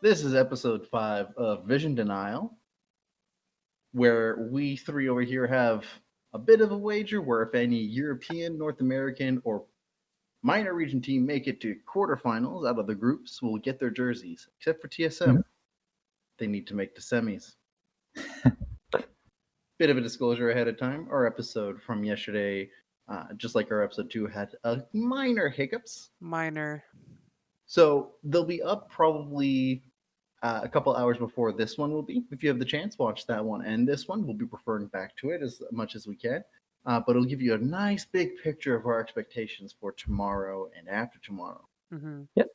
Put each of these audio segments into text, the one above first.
This is episode 5 of Vision Denial, where we three over here have a bit of a wager where if any European, North American, or minor region team make it to quarterfinals out of the groups, will get their jerseys. Except for TSM. They need to make the semis. Bit of a disclosure ahead of time. Our episode from yesterday, just like our episode 2, had a minor hiccups. So they'll be up probably a couple hours before this one will be. If you have the chance, watch that one and this one. We'll be referring back to it as much as we can. But it'll give you a nice big picture of our expectations for tomorrow and after tomorrow. Mm-hmm. Yep.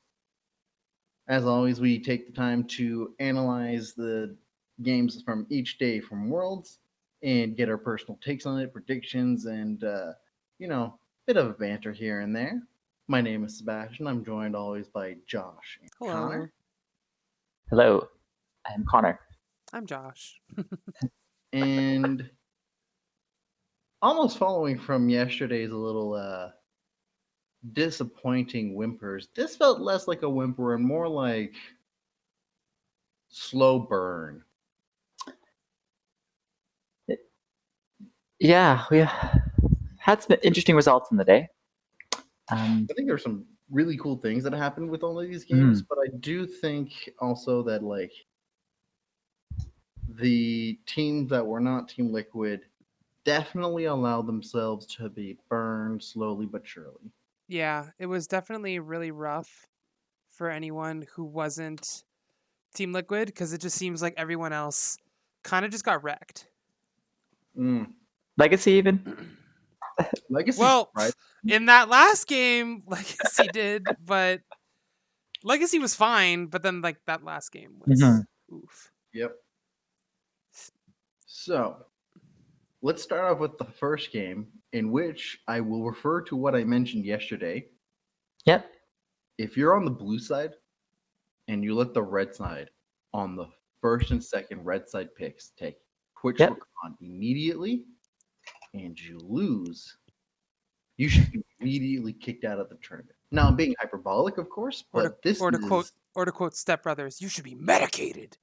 As always, we take the time to analyze the games from each day from Worlds and get our personal takes on it, predictions, and, bit of banter here and there. My name is Sebastian. I'm joined always by Josh and Hello. Connor. Hello, I'm Connor. I'm Josh. And almost following from yesterday's a little disappointing whimpers, this felt less like a whimper and more like slow burn. Yeah, we had some interesting results in the day. I think there's some really cool things that happened with all of these games, but I do think also that like the teams that were not Team Liquid definitely allowed themselves to be burned slowly but surely. Yeah, it was definitely really rough for anyone who wasn't Team Liquid because it just seems like everyone else kind of just got wrecked. Legacy even? Legacy, well, right? In that last game, Legacy did, but Legacy was fine, but then like that last game was oof. Yep. So, let's start off with the first game, in which I will refer to what I mentioned yesterday. Yep. If you're on the blue side and you let the red side on the first and second red side picks take Twitch Recon immediately and you lose, you should be immediately kicked out of the tournament. Now, I'm being hyperbolic, of course, but to quote Step Brothers, you should be medicated.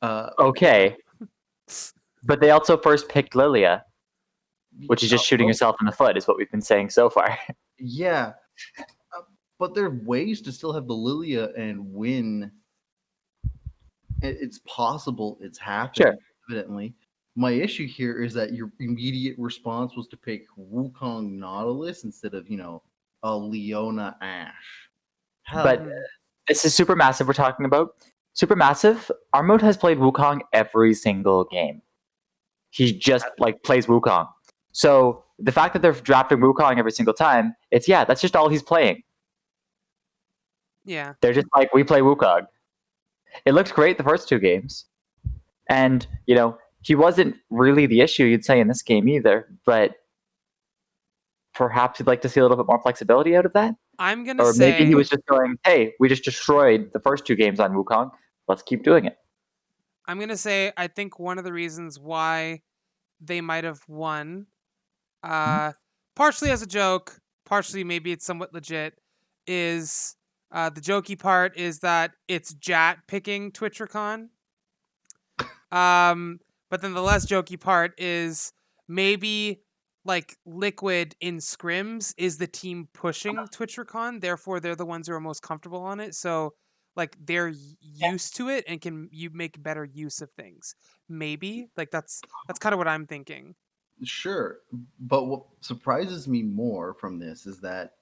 Okay. But they also first picked Lilia, which is just shooting yourself in the foot, is what we've been saying so far. Yeah. But there are ways to still have the Lilia and win. It's possible. It's happened, evidently. My issue here is that your immediate response was to pick Wukong Nautilus instead of, a Leona Ashe. But this is Supermassive we're talking about. Supermassive, Armode has played Wukong every single game. He just plays Wukong. So the fact that they're drafting Wukong every single time, that's just all he's playing. Yeah. They're just like, we play Wukong. It looks great the first two games. And, he wasn't really the issue, you'd say, in this game either. But perhaps you'd like to see a little bit more flexibility out of that? I'm going to say... Or maybe he was just going, hey, we just destroyed the first two games on Wukong. Let's keep doing it. I'm going to say I think one of the reasons why they might have won, partially as a joke, partially maybe it's somewhat legit, is the jokey part is that it's Jat picking Twitch Recon. But then the less jokey part is maybe Liquid in scrims is the team pushing Twitch Recon, therefore they're the ones who are most comfortable on it. So they're used to it and you make better use of things. Maybe that's kind of what I'm thinking. Sure, but what surprises me more from this is that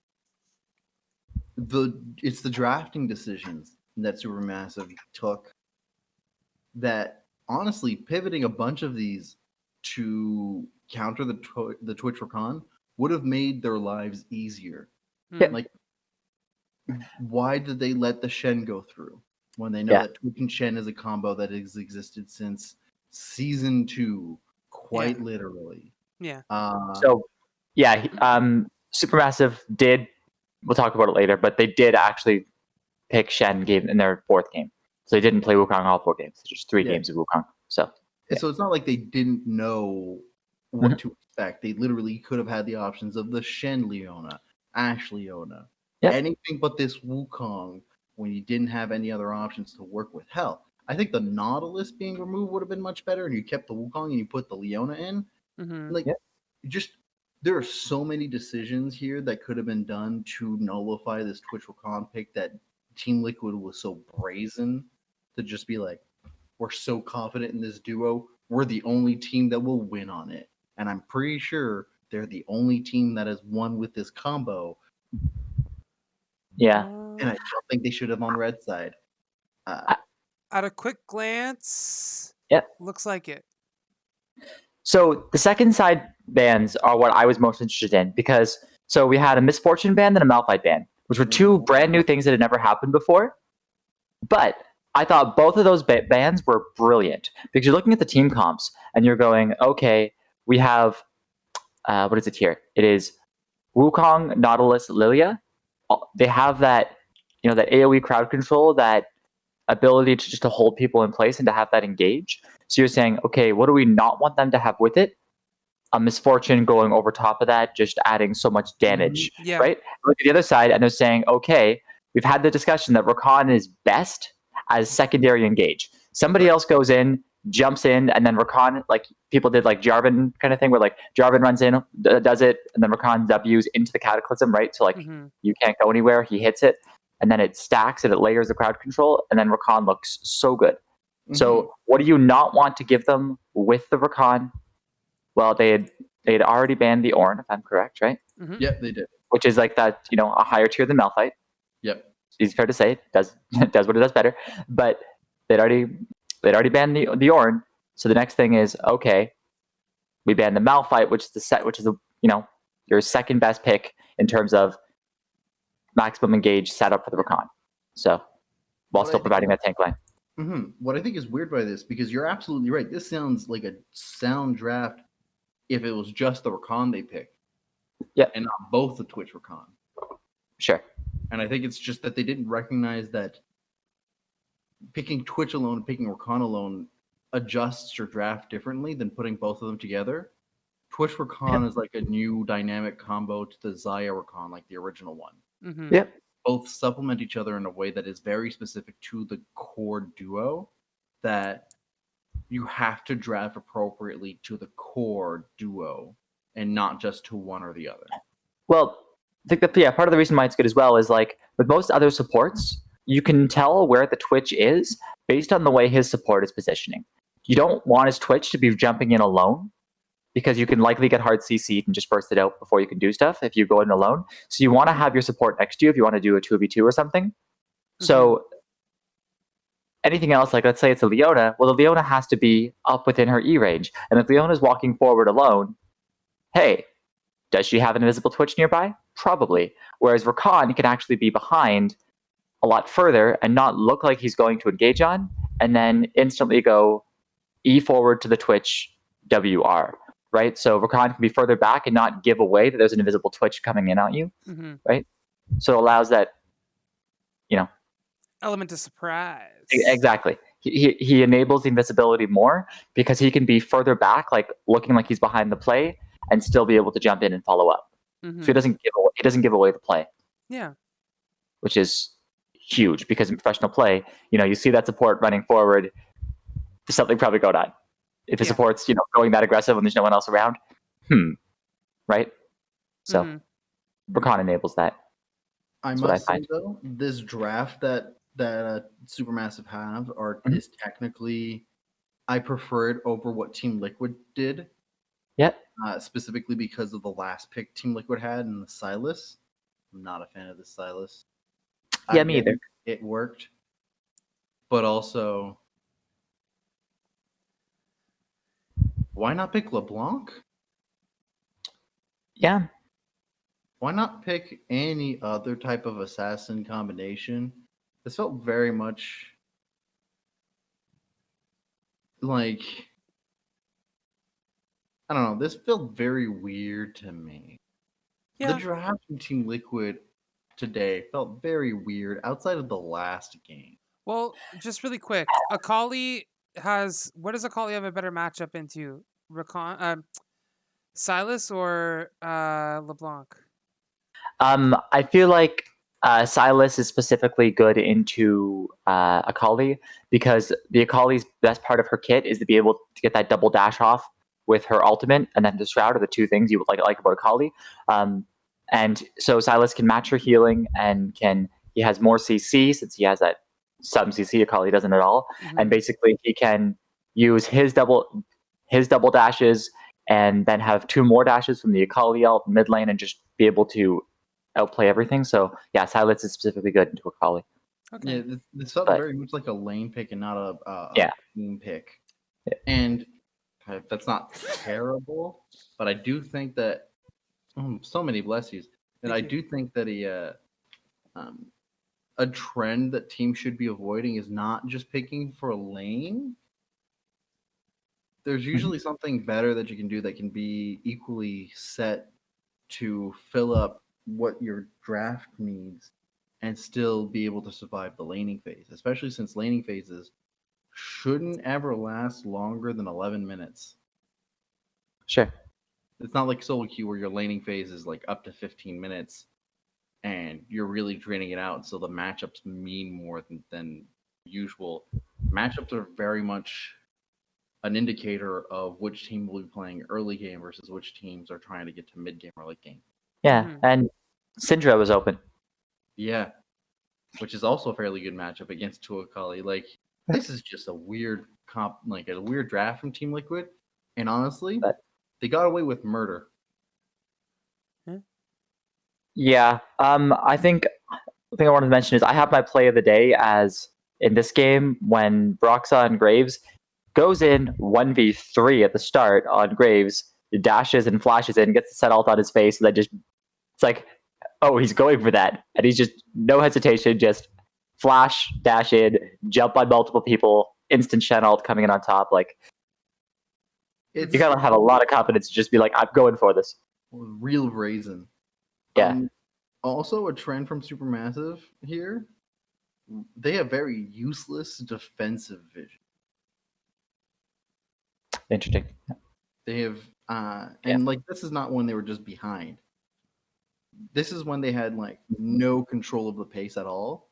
it's the drafting decisions that Supermassive took that honestly pivoting a bunch of these to counter the Twitch Recon would have made their lives easier. Why did they let the Shen go through when they know that Twitch and Shen is a combo that has existed since season 2, quite literally? Yeah. Supermassive did. We'll talk about it later, but they did actually pick Shen game in their fourth game, so they didn't play Wukong all 4 games. It's just 3 games of Wukong. So it's not like they didn't know what to expect. They literally could have had the options of the Shen Leona, Ashe Leona, anything but this Wukong, when you didn't have any other options to work with. Hell, I think the Nautilus being removed would have been much better, and you kept the Wukong and you put the Leona in. Like, just there are so many decisions here that could have been done to nullify this Twitch Wukong pick that Team Liquid was so brazen to just be like, we're so confident in this duo, we're the only team that will win on it. And I'm pretty sure they're the only team that has won with this combo. Yeah. And I don't think they should have on red side. At a quick glance, looks like it. So the second side bans are what I was most interested in because so we had a Misfortune ban and a Malphite ban, which were two brand new things that had never happened before. But I thought both of those bans were brilliant because you're looking at the team comps and you're going, okay, we have, what is it here? It is Wukong, Nautilus, Lilia. They have that, that AoE crowd control, that ability to just to hold people in place and to have that engage. So you're saying, okay, what do we not want them to have with it? A Misfortune going over top of that, just adding so much damage, right? Look at the other side, and they're saying, okay, we've had the discussion that Rakan is best as secondary engage. Somebody else goes in, jumps in, and then Rakan, like people did like Jarvan kind of thing, where like Jarvan runs in, does it, and then Rakan W's into the Cataclysm, right? So like you can't go anywhere, he hits it, and then it stacks and it layers the crowd control, and then Rakan looks so good. So what do you not want to give them with the Rakan? Well, they had already banned the Ornn, if I'm correct, right? Yep, they did. Which is like that, a higher tier than Malphite. Yep. It's fair to say it does what it does better. But they'd already banned the Ornn. So the next thing is, okay, we banned the Malphite, which is your second best pick in terms of maximum engage setup for the Rakan. So while still providing that tank line. What I think is weird by this, because you're absolutely right. This sounds like a sound draft if it was just the Rakan they picked. Yeah. And not both the Twitch Rakan. Sure. And I think it's just that they didn't recognize that picking Twitch alone and picking Rakan alone adjusts your draft differently than putting both of them together. Twitch Rakan is like a new dynamic combo to the Xayah Rakan, like the original one. Yep. Both supplement each other in a way that is very specific to the core duo, that you have to draft appropriately to the core duo and not just to one or the other. Well, I think that part of the reason why it's good as well is like with most other supports, you can tell where the Twitch is based on the way his support is positioning. You don't want his Twitch to be jumping in alone, because you can likely get hard CC'd and just burst it out before you can do stuff if you go in alone. So you want to have your support next to you if you want to do a 2v2 or something. So anything else, like let's say it's a Leona, well, the Leona has to be up within her E range. And if Leona's walking forward alone, hey, does she have an invisible Twitch nearby? Probably. Whereas Rakan can actually be behind a lot further and not look like he's going to engage on, and then instantly go E forward to the Twitch WR. Right, so Rakan can be further back and not give away that there's an invisible Twitch coming in on you, right? So it allows that, element of surprise. Exactly. He enables the invisibility more because he can be further back, like looking like he's behind the play, and still be able to jump in and follow up. So he doesn't give away the play. Yeah, which is huge because in professional play, you see that support running forward, something probably going on. If the support's, going that aggressive and there's no one else around, right? So Rakan enables that. I must say, though, this draft that Supermassive have is technically, I prefer it over what Team Liquid did. Yeah. Specifically because of the last pick Team Liquid had in the Silas. I'm not a fan of the Silas. Yeah, me either. It worked, but also, why not pick LeBlanc? Yeah. Why not pick any other type of assassin combination? This felt very much like, I don't know, this felt very weird to me. Yeah. The draft from Team Liquid today felt very weird outside of the last game. Well, just really quick, Akali what does Akali have a better matchup into? Silas or LeBlanc? I feel like Silas is specifically good into Akali because the Akali's best part of her kit is to be able to get that double dash off with her ultimate, and then the Shroud are the two things you would like about Akali. And so Silas can match her healing, and he has more CC since he has that some CC. Akali doesn't at all, and basically he can use his double dashes and then have 2 more dashes from the Akali ult mid lane and just be able to outplay everything. So yeah, Silas is specifically good into Akali. Okay. Yeah, this felt very much like a lane pick and not a team pick. Yeah. And that's not terrible, but I do think that so many bless-yous. And I do think that a trend that teams should be avoiding is not just picking for a lane. There's usually something better that you can do that can be equally set to fill up what your draft needs and still be able to survive the laning phase, especially since laning phases shouldn't ever last longer than 11 minutes. Sure. It's not like solo queue where your laning phase is like up to 15 minutes and you're really draining it out, so the matchups mean more than usual. Matchups are very much an indicator of which team will be playing early game versus which teams are trying to get to mid game or late game. Yeah, and Syndra was open. Yeah, which is also a fairly good matchup against Tuakali. Like, this is just a weird a weird draft from Team Liquid. And honestly, they got away with murder. Yeah, I think the thing I wanted to mention is I have my play of the day as in this game when Broxa and Graves goes in 1v3 at the start on Graves, dashes and flashes in, gets the set ult on his face, and then just it's like, oh, he's going for that, and he's just no hesitation, just flash, dash in, jump on multiple people, instant Shen ult coming in on top. Like, you gotta have a lot of confidence to just be like, I'm going for this. Real brazen. Yeah. Also, a trend from Supermassive here. They have very useless defensive vision. Interesting. They have, and like this is not when they were just behind. This is when they had like no control of the pace at all,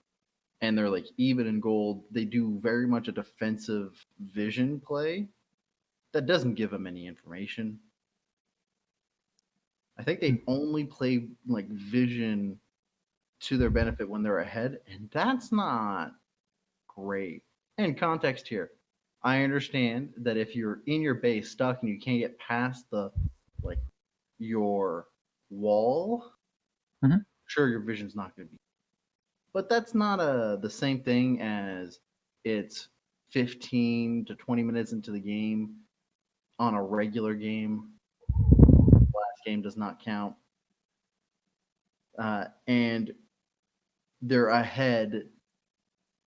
and they're like even in gold. They do very much a defensive vision play that doesn't give them any information. I think they only play like vision to their benefit when they're ahead, and that's not great. And context here, I understand that if you're in your base stuck and you can't get past the like your wall, sure your vision's not going to be. But that's not the same thing as it's 15 to 20 minutes into the game on a regular game. Last game does not count. And they're ahead,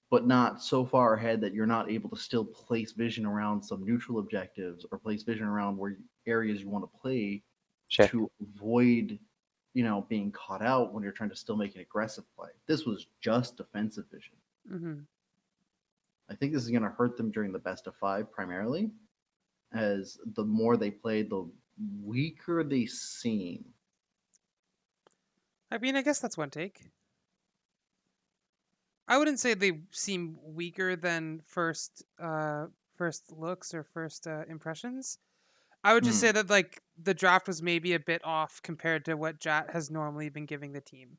but not so far ahead that you're not able to still place vision around some neutral objectives or place vision around where areas you want to play to avoid, being caught out when you're trying to still make an aggressive play. This was just defensive vision. I think this is going to hurt them during the best of 5 primarily, as the more they play, the weaker they seem. I mean, I guess that's one take. I wouldn't say they seem weaker than first looks or first impressions. I would just say that like the draft was maybe a bit off compared to what Jat has normally been giving the team.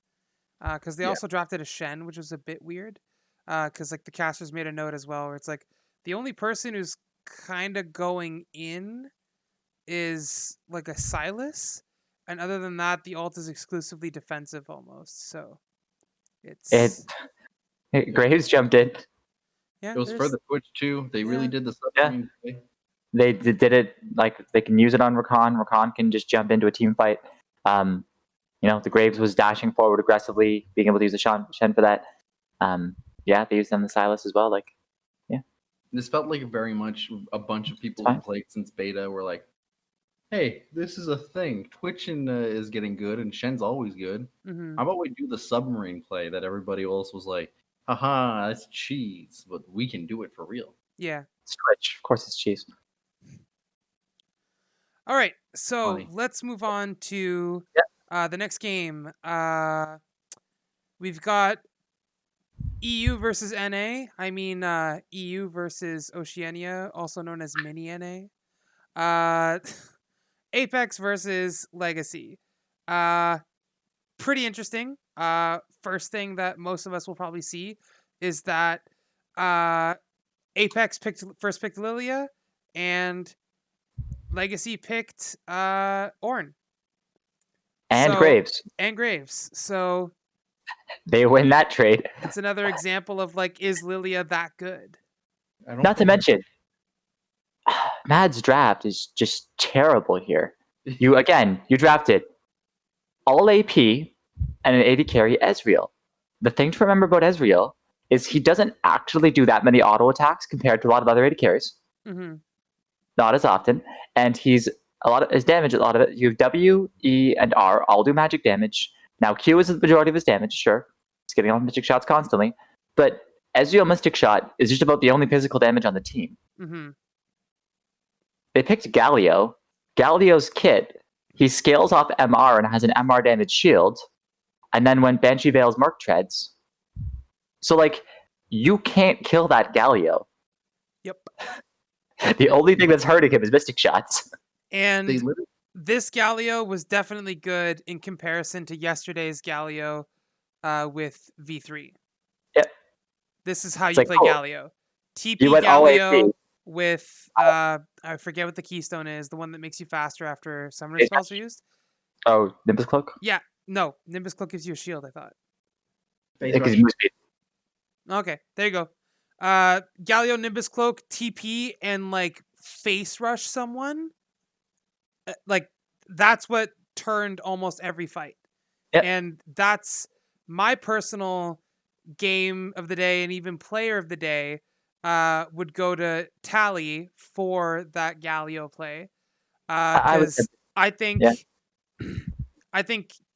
Because they also drafted a Shen, which was a bit weird. Because like the casters made a note as well, where it's like the only person who's kind of going in is like a Silas, and other than that, the ult is exclusively defensive almost. So it's Graves jumped in. Yeah, it was for the Twitch too. They really did the submarine play. They did it like they can use it on Rakan. Rakan can just jump into a team fight. The Graves was dashing forward aggressively, being able to use the Shen for that. They used on the Silas as well. Like, this felt like very much a bunch of people who played since beta were like, "Hey, this is a thing. Twitch is getting good, and Shen's always good. How about we do the submarine play that everybody else was like, haha, that's cheese, but we can do it for real." Yeah, it's Twitch. Of course, it's cheese. All right, so let's move on to the next game. We've got EU versus NA. I mean, EU versus Oceania, also known as Mini NA. Apex versus Legacy. Pretty interesting. First thing that most of us will probably see is that Apex picked Lilia, and Legacy picked Ornn. And Graves. And Graves. So they win that trade. It's another example of like, is Lilia that good? Not to mention, Mad's draft is just terrible here. You drafted all AP and an AD carry Ezreal. The thing to remember about Ezreal is he doesn't actually do that many auto attacks compared to a lot of other AD carries. Mm-hmm. Not as often, and his damage. A lot of it. You have W, E, and R all do magic damage. Now Q is the majority of his damage. Sure, he's getting all mystic shots constantly, but Ezreal mystic shot is just about the only physical damage on the team. Mm-hmm. They picked Galio. Galio's kit, he scales off MR and has an MR damage shield, and then when Banshee Veils Merc Treads. So, like, you can't kill that Galio. Yep. The only thing that's hurting him is mystic shots. And this Galio was definitely good in comparison to yesterday's Galio with V3. Yep. This is how you play Galio. TP Galio with, I forget what the keystone is, the one that makes you faster after summoner spells are used. Oh, Nimbus Cloak? Yeah, no, Nimbus Cloak gives you a shield, I thought. Okay, there you go. Galio, Nimbus Cloak, TP, and like face rush someone. Like, that's what turned almost every fight. Yep. And that's my personal game of the day, and even player of the day would go to Tally for that Galio play. Because I think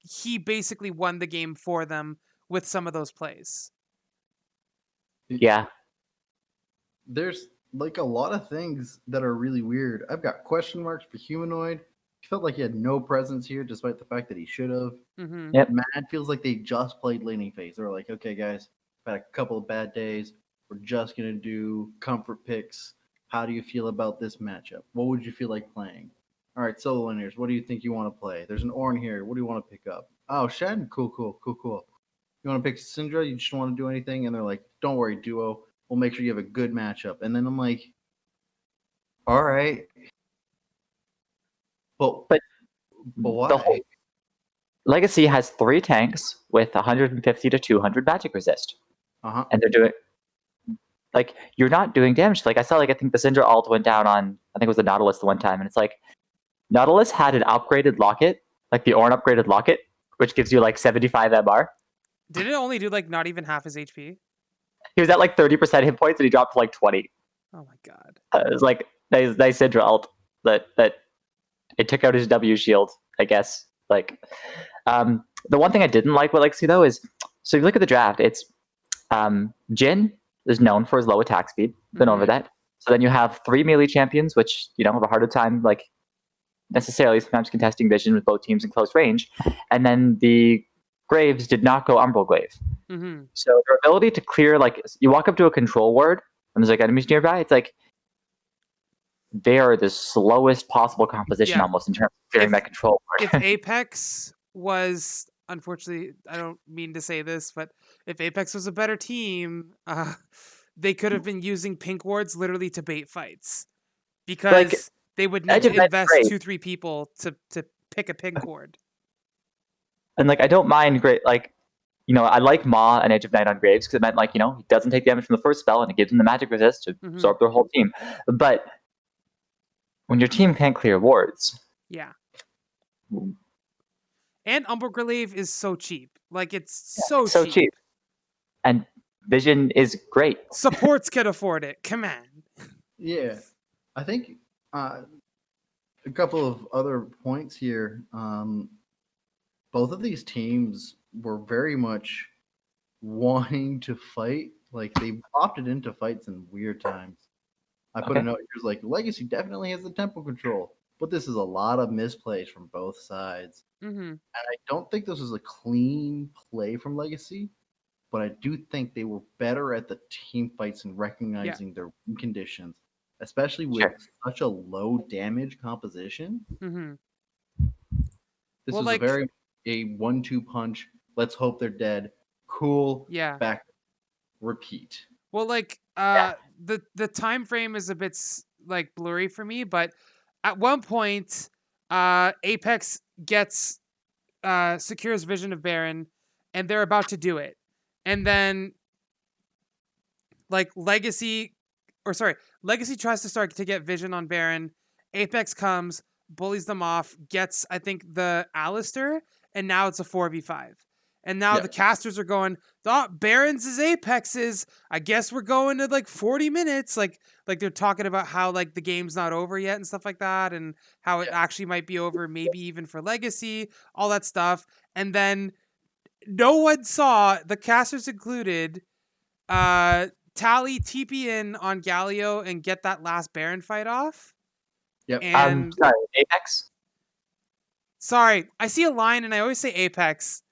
he basically won the game for them with some of those plays. Yeah. There's like a lot of things that are really weird. I've got question marks for Humanoid. He felt like he had no presence here, despite the fact that he should have. Mm-hmm. Yep. Mad feels like they just played laning phase. They're like, okay, guys, I've had a couple of bad days. We're just going to do comfort picks. How do you feel about this matchup? What would you feel like playing? All right, solo linears, what do you think you want to play? There's an Ornn here. What do you want to pick up? Oh, Shen? Cool. You want to pick Syndra? You just don't want to do anything? And they're like, don't worry, duo. We'll make sure you have a good matchup. And then I'm like, all right. But why? Legacy has 3 tanks with 150 to 200 magic resist. Uh-huh. And they're doing... Like, you're not doing damage. Like, I saw, like, I think the Syndra ult went down on... I think it was the Nautilus the one time. And it's like, Nautilus had an upgraded locket, like the Ornn upgraded locket, which gives you, like, 75 MR. Did it only do, like, not even half his HP? He was at, like, 30% hit points, and he dropped to, like, 20. Oh, my God. It was, like, nice Syndra ult. That it took out his W shield, I guess. Like, the one thing I didn't like with Legacy, though, is... So if you look at the draft, it's... Jhin is known for his low attack speed. Been over that. So then you have 3 melee champions, which, you know, have a harder time, like, necessarily sometimes contesting vision with both teams in close range. And then the Graves did not go Umbral Glaive. Mm-hmm. So their ability to clear, like, you walk up to a control ward, and there's, like, enemies nearby, it's like, they are the slowest possible composition almost in terms of clearing that control ward. If Apex was... Unfortunately, I don't mean to say this, but if Apex was a better team, they could have been using pink wards literally to bait fights, because like, they would need to invest 2-3 people to pick a pink ward. And like, I don't mind like, you know, I like Maw and Edge of Night on Graves because it meant, like, you know, he doesn't take damage from the first spell and it gives him the magic resist to absorb their whole team. But when your team can't clear wards, and Umbral Glaive is so cheap. Like, it's so cheap. And vision is great. Supports can afford it. Come on. Yeah. I think a couple of other points here. Both of these teams were very much wanting to fight. Like, they opted into fights in weird times. I put a note here, like, Legacy definitely has the tempo control, but this is a lot of misplays from both sides. Mm-hmm. And I don't think this was a clean play from Legacy. but I do think they were better at the team fights and recognizing their win conditions, especially with such a low damage composition. Mm-hmm. This was a 1-2 punch. Let's hope they're dead. Cool. Yeah. Back. Repeat. Well, the time frame is a bit blurry for me, but at one point, Apex gets secures vision of Baron, and they're about to do it, and then Legacy tries to start to get vision on Baron. Apex comes, bullies them off, gets I think the Alistair, and now it's a 4v5. And now the casters are going, Baron's is Apex's. I guess we're going to 40 minutes. Like they're talking about how the game's not over yet and stuff like that, and how it actually might be over, maybe even for Legacy, all that stuff. And then no one saw, the casters included, Tally TP in on Galio and get that last Baron fight off. Yep. And sorry, Apex? Sorry, I see a line and I always say Apex.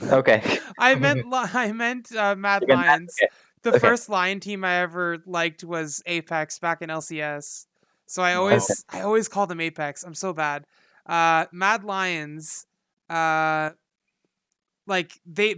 Okay. I meant Mad Lions. Okay. The first Lion team I ever liked was Apex back in LCS. So I always call them Apex. I'm so bad. Mad Lions, they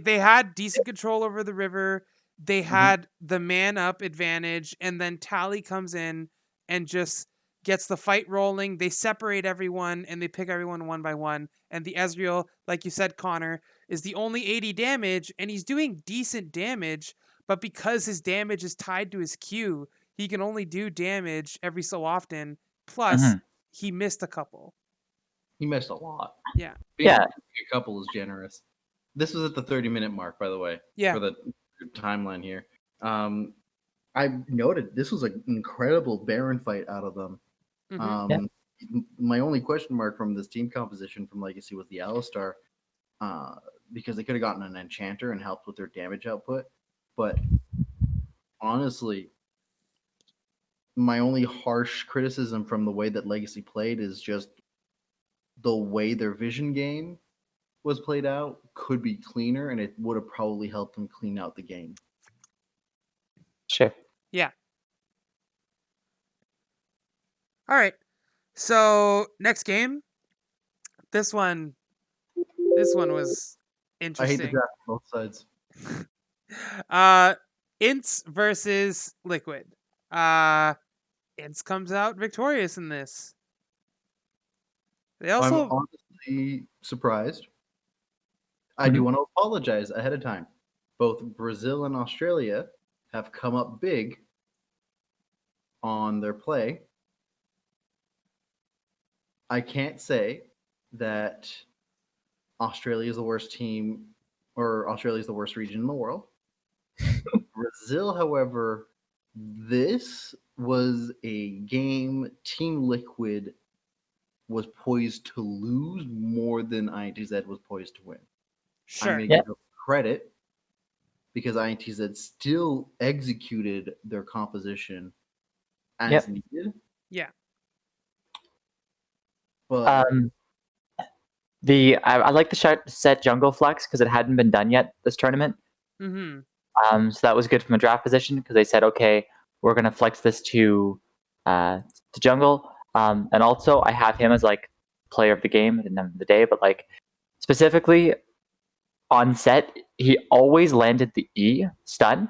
had decent control over the river. They had the man up advantage, and then Tally comes in and just gets the fight rolling. They separate everyone and they pick everyone one by one. And the Ezreal, like you said, Connor, is the only 80 damage, and he's doing decent damage, but because his damage is tied to his Q, he can only do damage every so often. Plus, he missed a couple. He missed a lot. Yeah. A couple is generous. This was at the 30-minute mark, by the way. Yeah. For the timeline here. I noted this was an incredible Baron fight out of them. My only question mark from this team composition from Legacy was the Alistar, because they could have gotten an Enchanter and helped with their damage output. But honestly, my only harsh criticism from the way that Legacy played is just the way their vision game was played out could be cleaner, and it would have probably helped them clean out the game. Sure. Yeah. All right. So next game, this one was interesting. I hate the draft on both sides. Ints versus Liquid. Ints comes out victorious in this. I'm honestly surprised. I do want to apologize ahead of time. Both Brazil and Australia have come up big on their play. I can't say that Australia is the worst team, or Australia is the worst region in the world. Brazil, however, this was a game Team Liquid was poised to lose more than INTZ was poised to win. Sure. I'm going to give them credit because INTZ still executed their composition as needed. Yeah. But I like the set jungle flex because it hadn't been done yet this tournament. So that was good from a draft position because they said, okay, we're gonna flex this to jungle. And also I have him as player of the game at the end of the day, but specifically on set, he always landed the E stun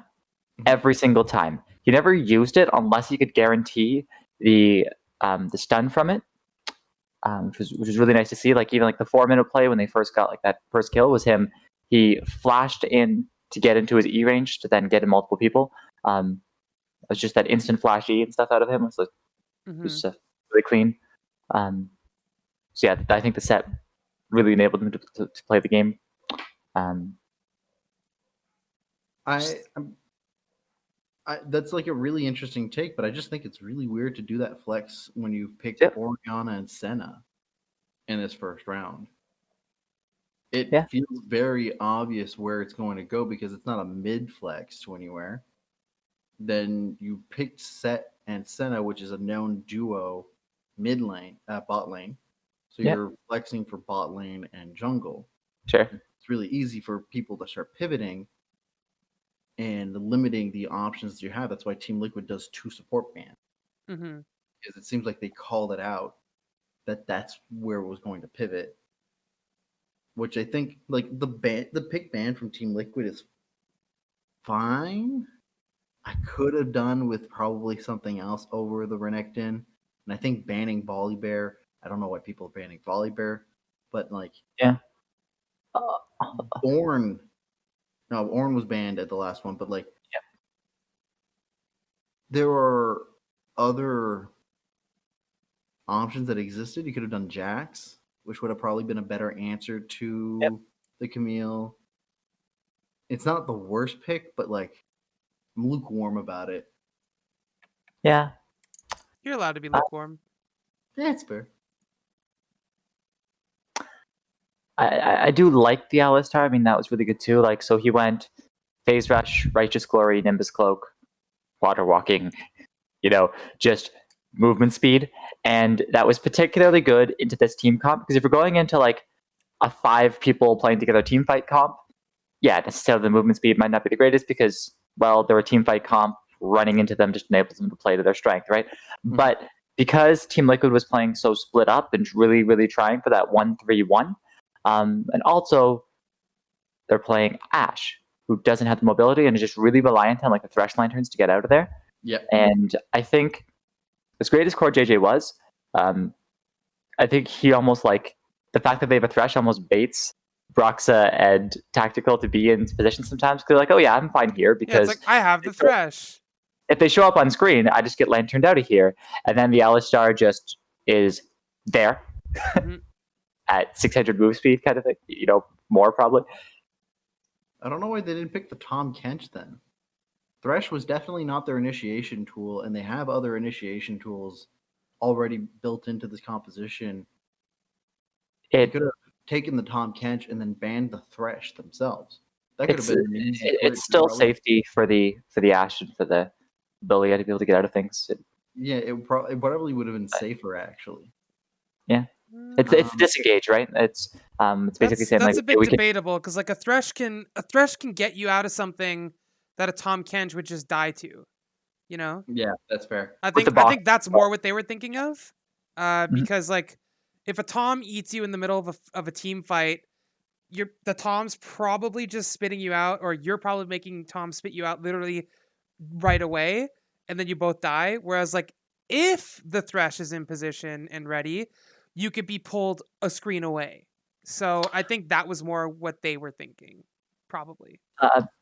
every single time. He never used it unless he could guarantee the stun from it. Which was really nice to see. Even the 4-minute play when they first got that first kill was him. He flashed in to get into his E range to then get in multiple people. It was just that instant flash E and stuff out of him. It was really clean. So yeah, I think the set really enabled him to play the game. That's a really interesting take, but I just think it's really weird to do that flex when you've picked Orianna and Senna in this first round. It feels very obvious where it's going to go because it's not a mid flex to anywhere. Then you picked Set and Senna, which is a known duo bot lane. So you're flexing for bot lane and jungle. Sure. It's really easy for people to start pivoting. and limiting the options that you have. That's why Team Liquid does 2 support bans. Mm-hmm. Because it seems like they called it out that's where it was going to pivot. Which I think like the pick ban from Team Liquid is fine. I could have done with probably something else over the Renekton. And I think banning Volibear, I don't know why people are banning Volibear, but like Yeah. Ornn was banned at the last one, but like there are other options that existed. You could have done Jax, which would have probably been a better answer to the Camille. It's not the worst pick, but like I'm lukewarm about it. Yeah. You're allowed to be lukewarm. Yeah, it's fair. I do like the Alistar. I mean, that was really good too. Like, so he went Phase Rush, Righteous Glory, Nimbus Cloak, Water Walking, just movement speed. And that was particularly good into this team comp, because if you're going into like a 5 people playing together team fight comp, yeah, necessarily the movement speed might not be the greatest because, well, they're a team fight comp, running into them just enables them to play to their strength, right? Mm-hmm. But because Team Liquid was playing so split up and really, really trying for that 1-3-1, and also they're playing Ashe, who doesn't have the mobility and is just really reliant on like the Thresh Lanterns to get out of there. Yeah. And I think as great as Core JJ was, I think he almost like the fact that they have a Thresh almost baits Broxa and Tactical to be in position sometimes, because they're like, oh yeah, I'm fine here because it's like I have the Thresh. If they show up on screen, I just get lanterned out of here, and then the Alistar just is there at 600 move speed, kind of thing. More probably. I don't know why they didn't pick the Tahm Kench then. Thresh was definitely not their initiation tool, and they have other initiation tools already built into this composition. They could have taken the Tahm Kench and then banned the Thresh themselves. That could have been an easy. It's still safety for the Ashe and for the ability to be able to get out of things. Yeah, it probably would have been safer actually. Yeah, it's disengage, right? It's basically saying that's a bit debatable because like a Thresh can get you out of something that a Tahm Kench would just die to. Yeah, that's fair. I think that's more what they were thinking of, because like if a Tahm eats you in the middle of a team fight, the Tom's probably just spitting you out, or you're probably making Tom spit you out literally right away, and then you both die. Whereas like if the Thresh is in position and ready, you could be pulled a screen away. So I think that was more what they were thinking, probably.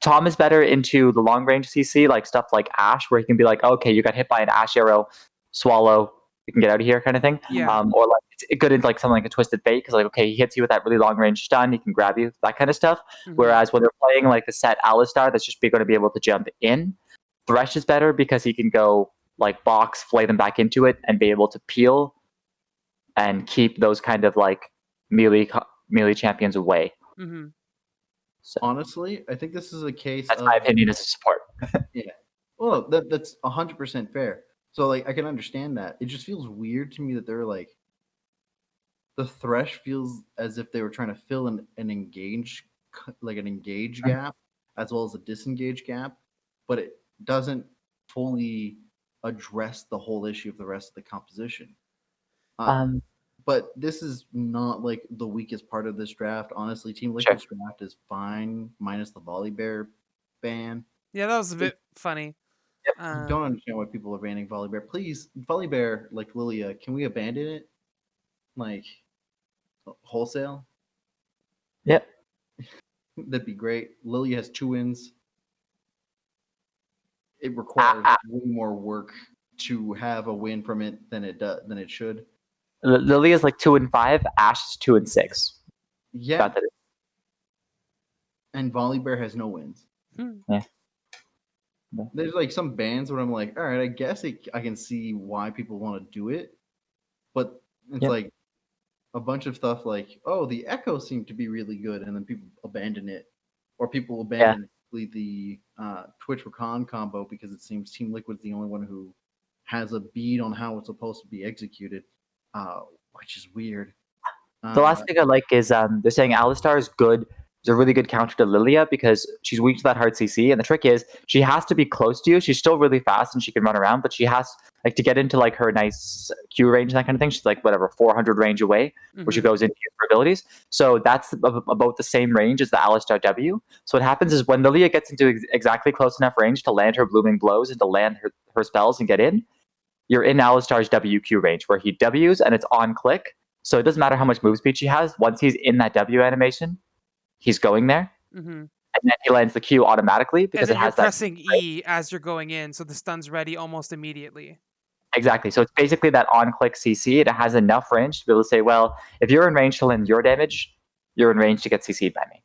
Tom is better into the long range CC, like stuff like Ashe, where he can be like, okay, you got hit by an Ashe arrow, swallow, you can get out of here, kind of thing. Yeah. Or like it's good into like something like a Twisted Fate, because like, okay, he hits you with that really long range stun, he can grab you, that kind of stuff. Mm-hmm. Whereas when they're playing like the set Alistar, that's just going to be able to jump in. Thresh is better because he can go like box, flay them back into it, and be able to peel and keep those kind of like melee champions away. Mm-hmm. So, honestly, I think this is a case. That's my opinion as a support. Yeah, well, that's 100% fair. So like I can understand that. It just feels weird to me that they're like the Thresh feels as if they were trying to fill an engage gap as well as a disengage gap, but it doesn't fully address the whole issue of the rest of the composition. But this is not like the weakest part of this draft. Honestly, Team Liquid's draft is fine, minus the Volibear ban. Yeah, that was a bit funny. I don't understand why people are banning Volibear. Please, Volibear, like Lilia, can we abandon it? Like, wholesale? Yep. That'd be great. Lilia has 2 wins. It requires way more work to have a win from it than it should. Lilia is like 2-5. Ashe is 2-6. Yeah. And Volibear has no wins. Yeah. There's like some bands where I'm like, all right, I guess I can see why people want to do it, but it's like a bunch of stuff like, oh, the Echo seemed to be really good, and then people abandon it, or people abandon the Twitch Rakan combo because it seems Team Liquid's the only one who has a bead on how it's supposed to be executed, which is weird. The last thing I like is they're saying Alistar is good is a really good counter to Lilia because she's weak to that hard CC. And the trick is she has to be close to you. She's still really fast and she can run around, but she has like to get into like her nice Q range and that kind of thing. She's like whatever 400 range away, where she goes into her abilities. So that's about the same range as the Alistar W. So what happens is when Lilia gets into exactly close enough range to land her blooming blows and to land her spells and get in, you're in Alistar's WQ range where he Ws and it's on click. So it doesn't matter how much move speed she has. Once he's in that W animation, he's going there. And then he lands the Q automatically because it has you're pressing E as you're going in, so the stun's ready almost immediately. Exactly. So it's basically that on-click CC. It has enough range to be able to say, well, if you're in range to land your damage, you're in range to get CC'd by me.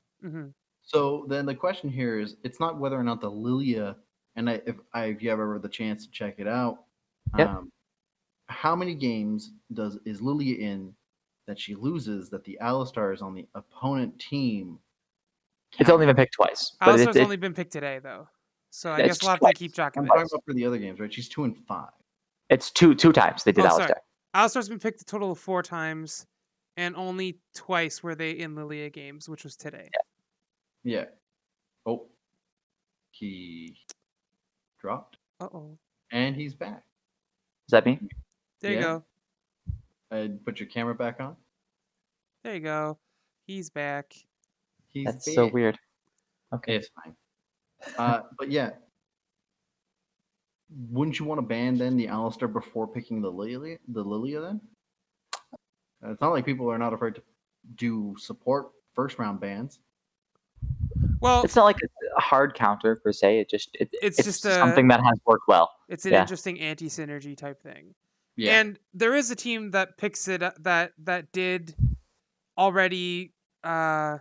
So then the question here is, it's not whether or not the Lilia, and if you have ever the chance to check it out, how many games is Lilia in that she loses that the Alistar is on the opponent team? It's only been picked twice. Alistar's only been picked today, though. So I guess we'll have to keep track of it. I'm talking about for the other games, right? She's 2 and 5. It's two times they did Alistar. Sorry. Alistar's been picked a total of 4 times, and only twice were they in Lilia games, which was today. Yeah. Oh. He dropped. Uh-oh. And he's back. Is that me? There you go. Put your camera back on. There you go. He's back. That's so weird. Okay. It's fine. But yeah. Wouldn't you want to ban then the Alistar before picking the Lilia then? It's not like people are not afraid to do support first round bans. Well, it's not like a hard counter per se. It's just something that has worked well. It's an interesting anti-synergy type thing. Yeah. And there is a team that picks it that did already. Oh,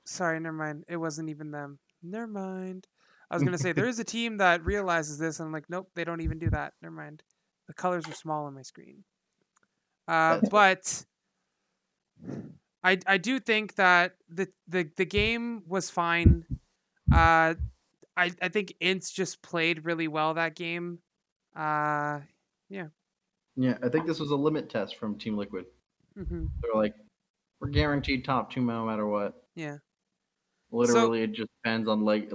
sorry, never mind. It wasn't even them. Never mind. I was gonna say there is a team that realizes this, and I'm like, nope, they don't even do that. Never mind. The colors are small on my screen. But I do think that the game was fine. I think Ints just played really well that game. Yeah. Yeah, I think this was a limit test from Team Liquid. They're like, we're guaranteed top 2 no matter what. Yeah. Literally, it just depends on like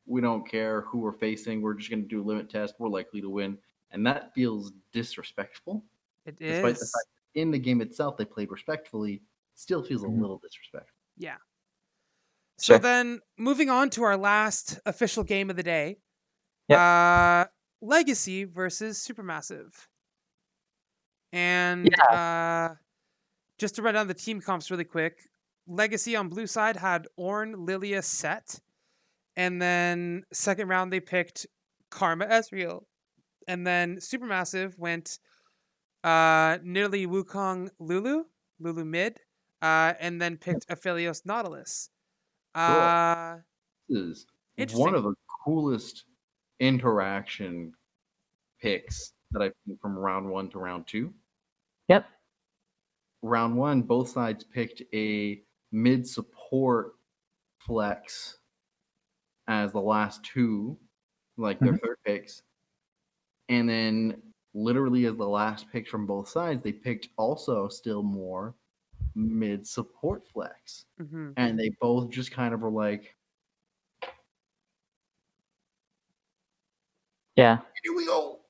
we don't care who we're facing. We're just going to do a limit test. We're likely to win, and that feels disrespectful. It despite is. The fact that in the game itself they played respectfully. It still feels a little disrespectful. Yeah. So then, moving on to our last official game of the day, Legacy versus Supermassive. And just to run down the team comps really quick, Legacy on blue side had Ornn, Lilia, Set. And then second round, they picked Karma Ezreal. And then Supermassive went Nidalee, Wukong, Lulu mid, and then picked Aphelios, Nautilus. This is one of the coolest interaction picks that I've seen from round 1 to round 2. Yep. Round 1, both sides picked a mid support flex as the last 2, like their third picks. And then literally as the last picks from both sides, they picked also still more mid support flex. And they both just kind of were like, yeah, here we go.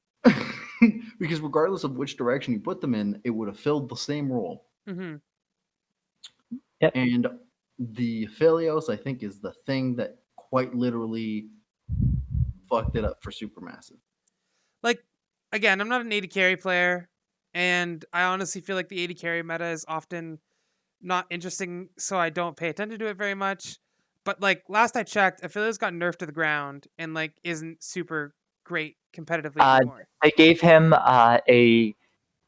Because regardless of which direction you put them in, it would have filled the same role. Yep. And the Aphelios, I think, is the thing that quite literally fucked it up for Supermassive. Like, again, I'm not an AD carry player, and I honestly feel like the AD carry meta is often not interesting, so I don't pay attention to it very much. But like last I checked, Aphelios got nerfed to the ground and like isn't super great competitively anymore. They gave him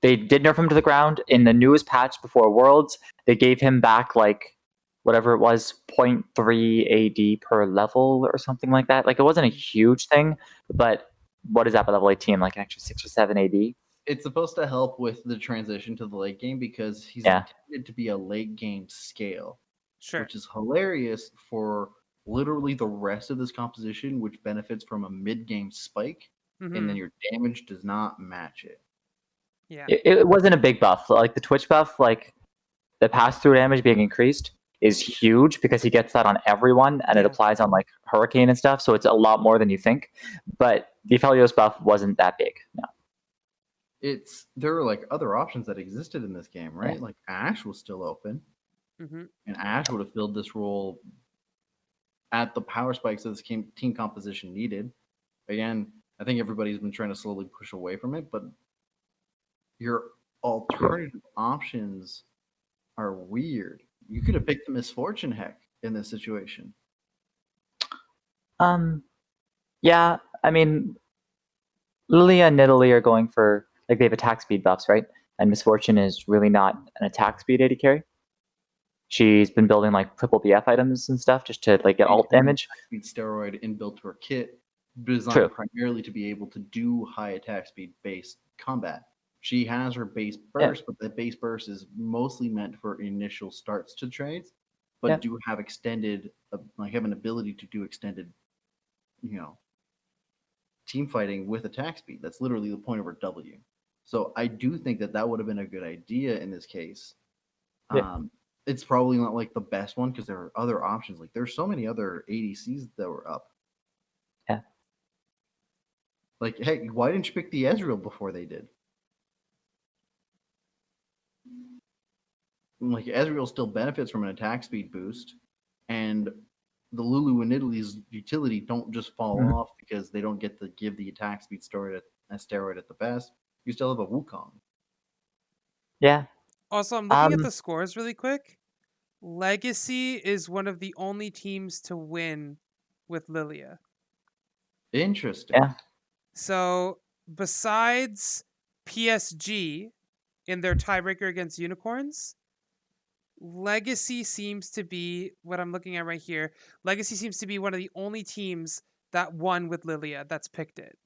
they did nerf him to the ground in the newest patch before Worlds. They gave him back like whatever it was, 0.3 AD per level or something like that. Like it wasn't a huge thing, but what is that by level 18? Like an extra 6 or 7 AD? It's supposed to help with the transition to the late game because he's intended to be a late game scale. Sure. Which is hilarious for literally the rest of this composition, which benefits from a mid-game spike, and then your damage does not match it. Yeah. It wasn't a big buff. Like the Twitch buff, like the pass-through damage being increased, is huge because he gets that on everyone, and it applies on like Hurricane and stuff. So it's a lot more than you think. But the Aphelios buff wasn't that big. No. There were like other options that existed in this game, right? Yeah. Like Ashe was still open, Mm-hmm. and Ashe would have filled this role at the power spikes that this team composition needed. Again, I think everybody's been trying to slowly push away from it, but your alternative options are weird. You could have picked the Misfortune Heck in this situation. Yeah, I mean, Lilia and Nidalee are going for, like, they have attack speed buffs, right? And Misfortune is really not an attack speed AD carry. She's been building like triple BF items and stuff just to like get alt damage. Speed steroid inbuilt to her kit, designed primarily to be able to do high attack speed based combat. She has her base burst, but the base burst is mostly meant for initial starts to trades, but do have extended, like have an ability to do extended, team fighting with attack speed. That's literally the point of her W. So I do think that would have been a good idea in this case. It's probably not like the best one because there are other options. Like there's so many other ADCs that were up. Yeah. Like, hey, why didn't you pick the Ezreal before they did? Like Ezreal still benefits from an attack speed boost, and the Lulu and Nidalee's utility don't just fall off because they don't get to give the attack speed steroid at the best. You still have a Wukong. Yeah. Also, I'm looking at the scores really quick. Legacy is one of the only teams to win with Lilia. Interesting. Yeah. So, besides PSG in their tiebreaker against Unicorns, Legacy seems to be what I'm looking at right here. Legacy seems to be one of the only teams that won with Lilia that's picked it.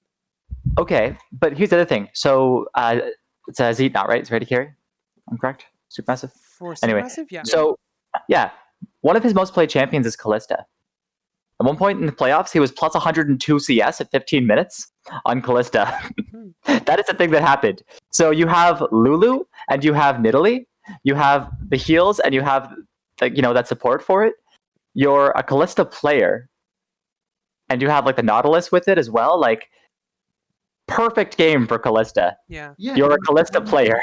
Okay, but here's the other thing. So it's Zeke now, right? It's ready to carry. I'm correct. Supermassive. For Supermassive, yeah. So yeah, one of his most played champions is Kalista. At one point in the playoffs, he was plus 102 CS at 15 minutes on Kalista. That is the thing that happened. So you have Lulu and you have Nidalee. You have the heals and you have that support for it. You're a Kalista player, and you have like the Nautilus with it as well. Like, perfect game for Kalista. Yeah. You're a Kalista player.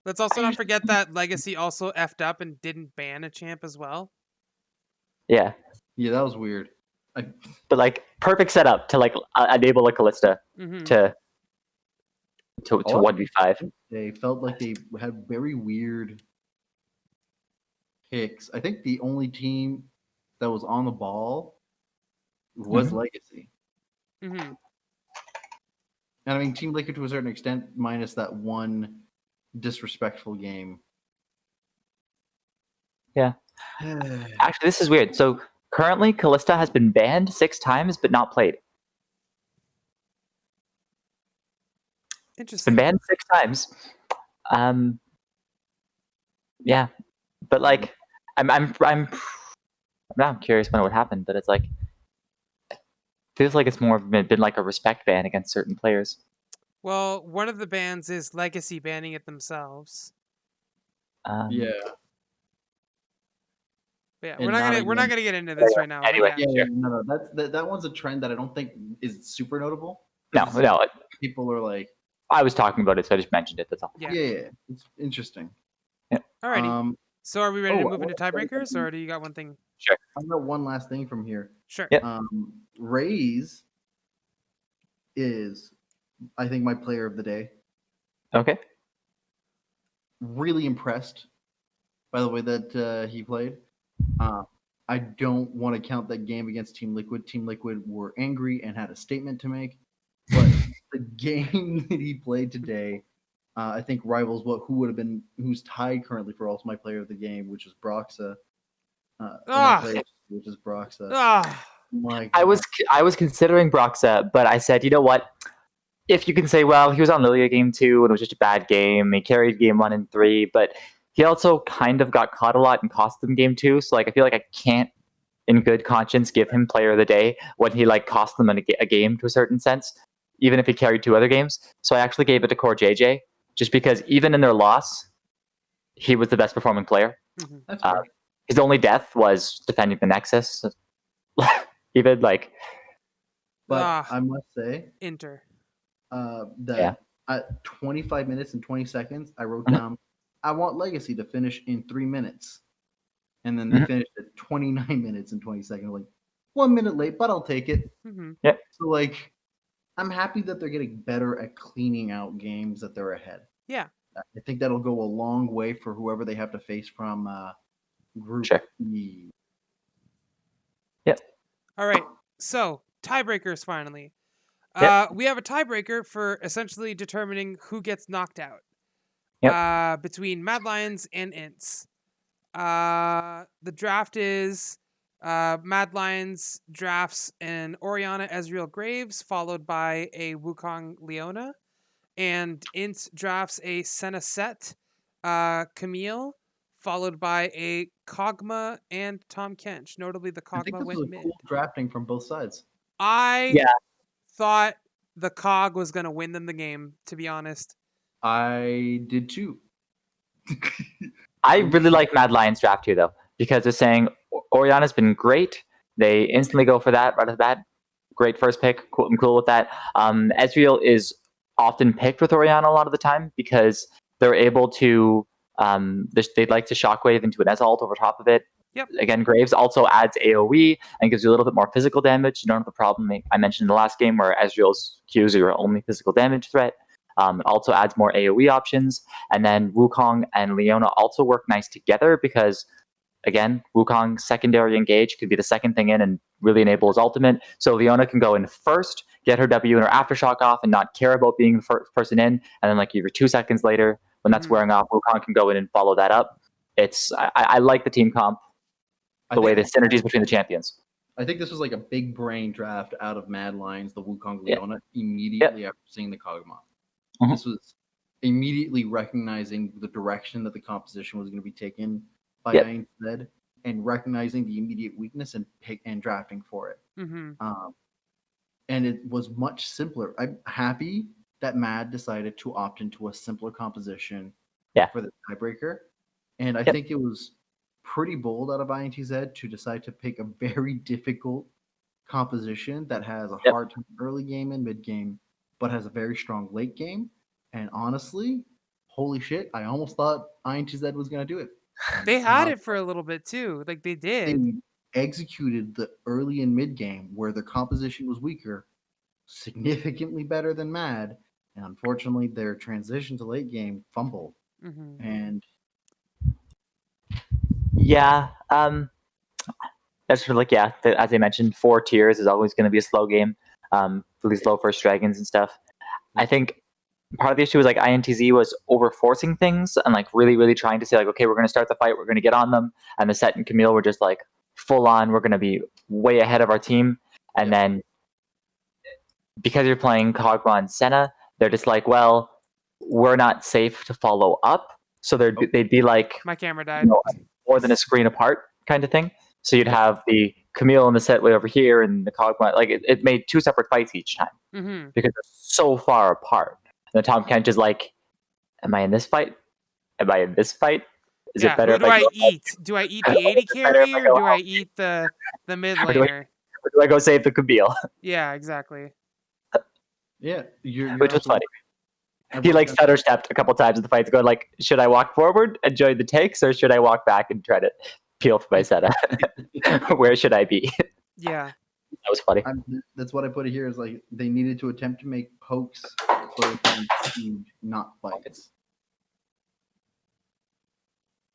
Let's also not forget that Legacy also effed up and didn't ban a champ as well. Yeah. Yeah, that was weird. But like perfect setup to like enable a Kalista to 1v5. They felt like they had very weird picks. I think the only team that was on the ball was Legacy. And I mean, Team Liquid to a certain extent, minus that one disrespectful game. Yeah. Actually, this is weird. So currently, Kalista has been banned 6 times, but not played. Interesting. Been banned 6 times. Yeah, but like, I'm now curious when it would happen, but it's like, feels like it's more been like a respect ban against certain players. Well, one of the bans is Legacy banning it themselves. Yeah. But yeah, we're not gonna get into this right now. Anyway, no, that one's a trend that I don't think is super notable. No. People are like, I was talking about it, so I just mentioned it. That's all. Yeah, it's interesting. Yeah. Alrighty. So are we ready to move into tiebreakers, or do you got one thing? Sure. I've got one last thing from here. Sure. Yep. Raze is, I think, my player of the day. Okay. Really impressed by the way that he played. I don't want to count that game against Team Liquid. Team Liquid were angry and had a statement to make. But the game that he played today, I think rivals who's tied currently for also my player of the game, which is Broxa. Which is Broxa. I was considering Broxa, but I said, you know what? If you can say, well, he was on Lilia game 2 and it was just a bad game. He carried game 1 and 3, but he also kind of got caught a lot and cost them game 2. So like, I feel like I can't, in good conscience, give him player of the day when he like cost them a game to a certain sense, even if he carried 2 other games. So I actually gave it to Core JJ, just because even in their loss, he was the best performing player. That's fair. his only death was defending the Nexus. Even like, but I must say, Inter. That at 25 minutes and 20 seconds, I wrote down, I want Legacy to finish in 3 minutes. And then they finished at 29 minutes and 20 seconds. Like, 1 minute late, but I'll take it. Yep. So, like, I'm happy that they're getting better at cleaning out games that they're ahead. Yeah. I think that'll go a long way for whoever they have to face from Group E. Yep. All right. So, tiebreakers finally. We have a tiebreaker for essentially determining who gets knocked out. Between Mad Lions and Ints. The draft is Mad Lions drafts an Orianna Ezreal Graves, followed by a Wukong Leona. And Ints drafts a Senna Set Camille, followed by a Kog'Maw and Tom Kench. Notably, the Kog'Maw went mid. Cool drafting from both sides. I thought the Cog was going to win them the game, to be honest. I did too. I really like Mad Lions draft here, though, because they're saying Orianna's been great. They instantly go for that right off the bat. Great first pick. Cool, I'm cool with that. Ezreal is often picked with Orianna a lot of the time because they're able to. They'd like to shockwave into an Ezalt over top of it. Yep. Again, Graves also adds AoE and gives you a little bit more physical damage. You don't have the problem I mentioned in the last game where Ezreal's Qs are your only physical damage threat. It also adds more AoE options. And then Wukong and Leona also work nice together because, again, Wukong's secondary engage could be the second thing in and really enable his ultimate. So Leona can go in first, get her W and her Aftershock off and not care about being the first person in. And then like either 2 seconds later, when that's wearing off, Wukong can go in and follow that up. I like the team comp, the way the synergies between the champions. I think this was like a big brain draft out of Mad Lions, the Wukong Leona, immediately after seeing the Kog'Maw. This was immediately recognizing the direction that the composition was going to be taken by INZ and recognizing the immediate weakness and drafting for it. And it was much simpler. I'm happy that Mad decided to opt into a simpler composition for the tiebreaker. And I think it was pretty bold out of INTZ to decide to pick a very difficult composition that has a hard time early game and mid game, but has a very strong late game. And honestly, holy shit, I almost thought INTZ was going to do it. They had it for a little bit too. Like they did. They executed the early and mid game where their composition was weaker significantly better than Mad. And unfortunately, their transition to late game fumbled. And that's sort of like, as I mentioned, 4 tiers is always going to be a slow game for these low first dragons and stuff. I think part of the issue was like INTZ was over forcing things and like really, really trying to say like, okay, we're going to start the fight, we're going to get on them. And the Set and Camille were just like full on, we're going to be way ahead of our team. And then because you're playing Kog'Maw and Senna, they're just like, well, we're not safe to follow up. So they'd be like, my camera died. More than a screen apart kind of thing. So you'd have the Camille and the Set way over here and the Kog'Maw. Like it made 2 separate fights each time because they're so far apart. And Tom Kent is like, am I in this fight? Am I in this fight? Is it better? Who do I eat? Do I eat the 80 carry or do I eat the mid laner? Or do I go save the Camille? Yeah, exactly. Yeah, which was funny. He like stutter stepped a couple times in the fights, going like, should I walk forward and join the takes, or should I walk back and try to peel for my setup? Where should I be? Yeah, that was funny. That's what I put it here is like they needed to attempt to make pokes for not fights.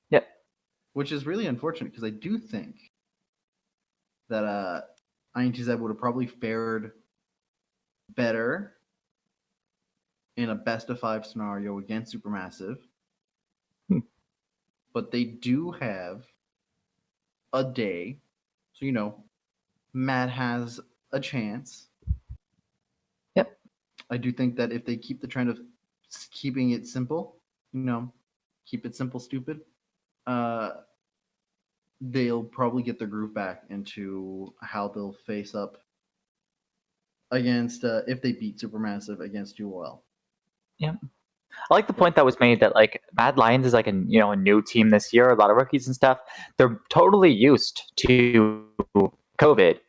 Yep. Which is really unfortunate because I do think that INTZ would have probably fared better in a best of 5 scenario against Supermassive. But they do have a day. So, Matt has a chance. Yep. I do think that if they keep the trend of keeping it simple, keep it simple, stupid, they'll probably get their groove back into how they'll face up against, if they beat Supermassive against UOL. Yeah. I like the point that was made that like Mad Lions is like a new team this year, a lot of rookies and stuff. They're totally used to COVID.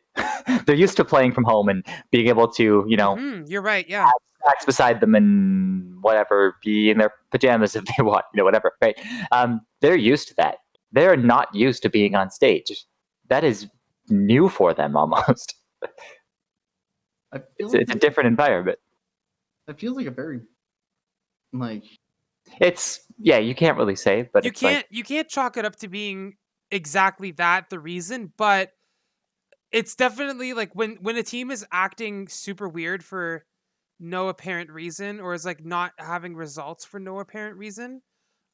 They're used to playing from home and being able to, You're right. Yeah. snacks beside them and whatever, be in their pajamas if they want, whatever, right? They're used to that. They're not used to being on stage. That is new for them almost. It's a different environment. It feels like a very you can't really say, but you can't chalk it up to being exactly that the reason, but it's definitely like when a team is acting super weird for no apparent reason, or is like not having results for no apparent reason.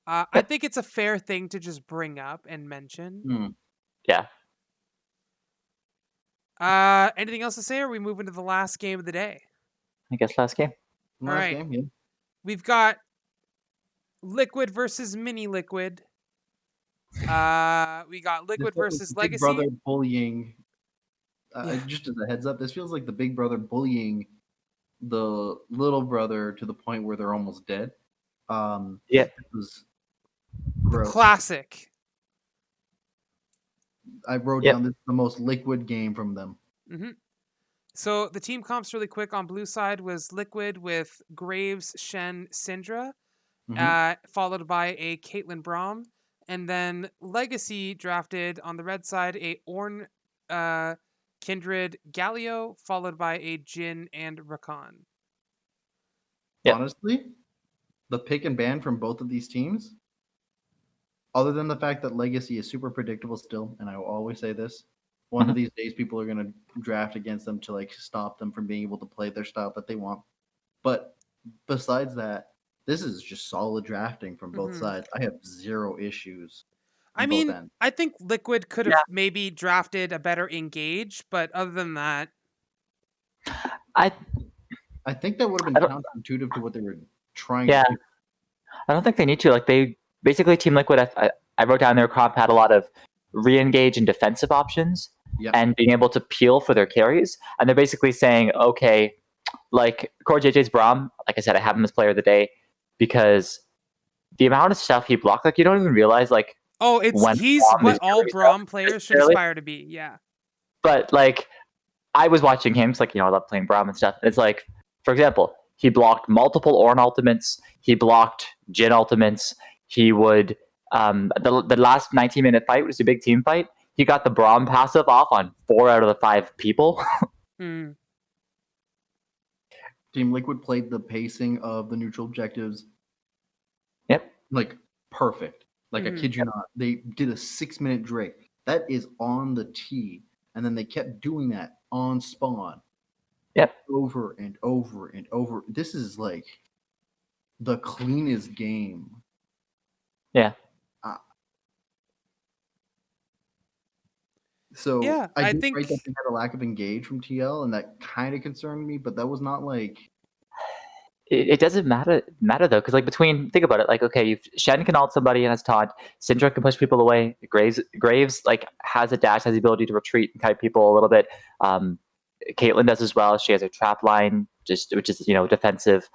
I think it's a fair thing to just bring up and mention. Yeah. Anything else to say, or are we moving to the last game of the day? I guess last game. Last game, yeah. We've got Liquid versus Mini Liquid. We got Liquid versus Legacy. Big Brother bullying. Just as a heads up, this feels like the Big Brother bullying the little brother to the point where they're almost dead. It was gross. Classic. I wrote down this is the most liquid game from them. Mm-hmm. So the team comps really quick on blue side was Liquid with Graves, Shen, Syndra, followed by a Caitlyn Braum, and then Legacy drafted on the red side a Ornn, Kindred, Galio, followed by a Jhin and Rakan. Honestly, the pick and ban from both of these teams, other than the fact that Legacy is super predictable still, and I will always say this, one of these days people are going to draft against them to like stop them from being able to play their style that they want. But besides that, this is just solid drafting from both sides. I have zero issues. I mean, I think Liquid could have maybe drafted a better Engage, but other than that, I think that would have been counterintuitive to what they were trying to do. I don't think they need to. Like, they basically, Team Liquid, I wrote down their comp had a lot of re-engage and defensive options and being able to peel for their carries. And they're basically saying, okay, like Core JJ's Braum, like I said, I have him as player of the day because the amount of stuff he blocked, like you don't even realize, like, he's what all Braum players should aspire to be. Yeah. But like, I was watching him, it's like, I love playing Braum and stuff. It's like, for example, he blocked multiple Ornn ultimates. He blocked Jhin ultimates. He would the last 19-minute fight was a big team fight. He got the Braum passive off on 4 out of the 5 people. Team Liquid played the pacing of the neutral objectives. Yep. Like perfect. Like I kid you not. They did a 6-minute Drake. That is on the tee. And then they kept doing that on spawn. Yep. Over and over and over. This is like the cleanest game. Yeah. I think that they had a lack of engage from TL, and that kind of concerned me. But that was not like. It doesn't matter though, because like think about it, like okay, Shen can ult somebody and has taunt, Syndra can push people away, Graves like has a dash, has the ability to retreat and kite people a little bit. Caitlyn does as well. She has a trap line, which is defensive.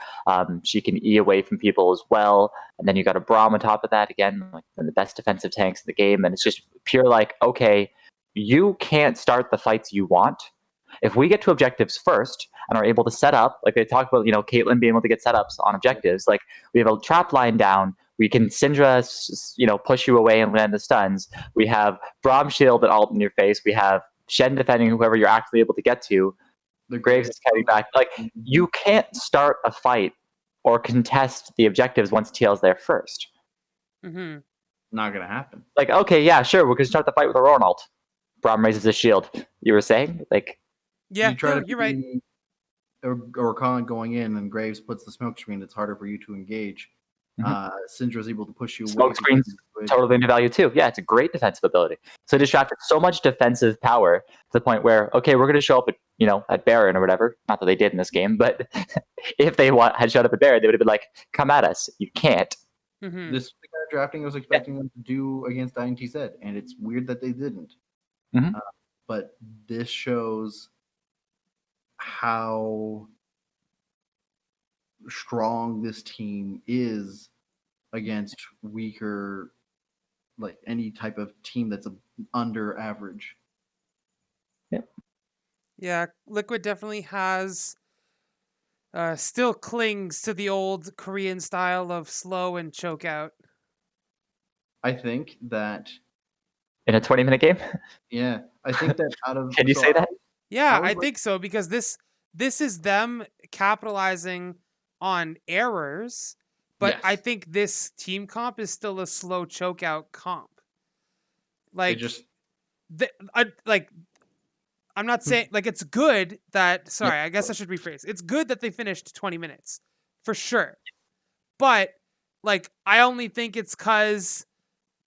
She can E away from people as well, and then you got a Braum on top of that. Again, like the best defensive tanks in the game, and it's just pure like okay, you can't start the fights you want. If we get to objectives first and are able to set up, like they talk about, Caitlyn being able to get setups on objectives, like we have a trap line down, we can Syndra, push you away and land the stuns. We have Braum shield and ult in your face. We have Shen defending whoever you're actually able to get to. The Graves is coming back. Like you can't start a fight or contest the objectives once TL's there first. Not gonna happen. Like okay, yeah, sure, we can start the fight with a Ornn ult. Braum raises his shield. You were saying like. Yeah, you're right. Or Khan going in and Graves puts the smoke screen, it's harder for you to engage. Syndra's able to push you away. Smoke screen's totally into value too. Yeah, it's a great defensive ability. So it distracted so much defensive power to the point where, okay, we're going to show up at Baron or whatever. Not that they did in this game, but if they had showed up at Baron, they would have been like, come at us. You can't. This is the kind of drafting I was expecting them to do against INTZ, and it's weird that they didn't. But this shows how strong this team is against weaker, like any type of team that's under average. Yeah, Liquid definitely has still clings to the old Korean style of slow and choke out. I think that in a 20-minute game. Yeah, I think that out of Can you say that? Yeah, I think so, because this is them capitalizing on errors, but I Yes. think this team comp is still a slow choke out comp. Like, just like I'm not saying like it's good that. Sorry, Yeah. I guess I should rephrase. It's good that they finished 20 minutes for sure, but like I only think it's because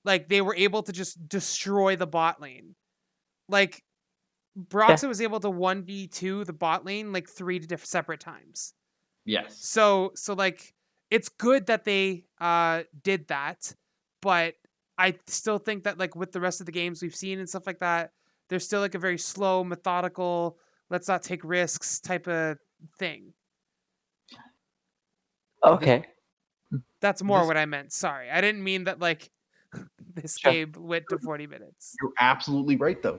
like they were able to just destroy the bot lane. Like Broxa was able to 1v2 the bot lane like 3 separate times. Yes. So like it's good that they did that, but I still think that like with the rest of the games we've seen and stuff like that, there's still like a very slow, methodical, let's not take risks type of thing. Okay. That's more what I meant. Sorry. I didn't mean that like this game went to 40 minutes. You're absolutely right though.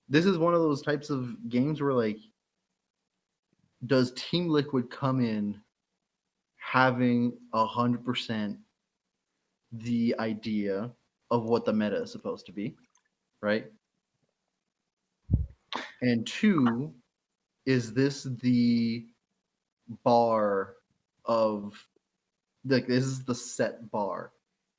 This is one of those types of games where like does Team Liquid come in having 100% the idea of what the meta is supposed to be, right? And 2, is this the bar of like this is the set bar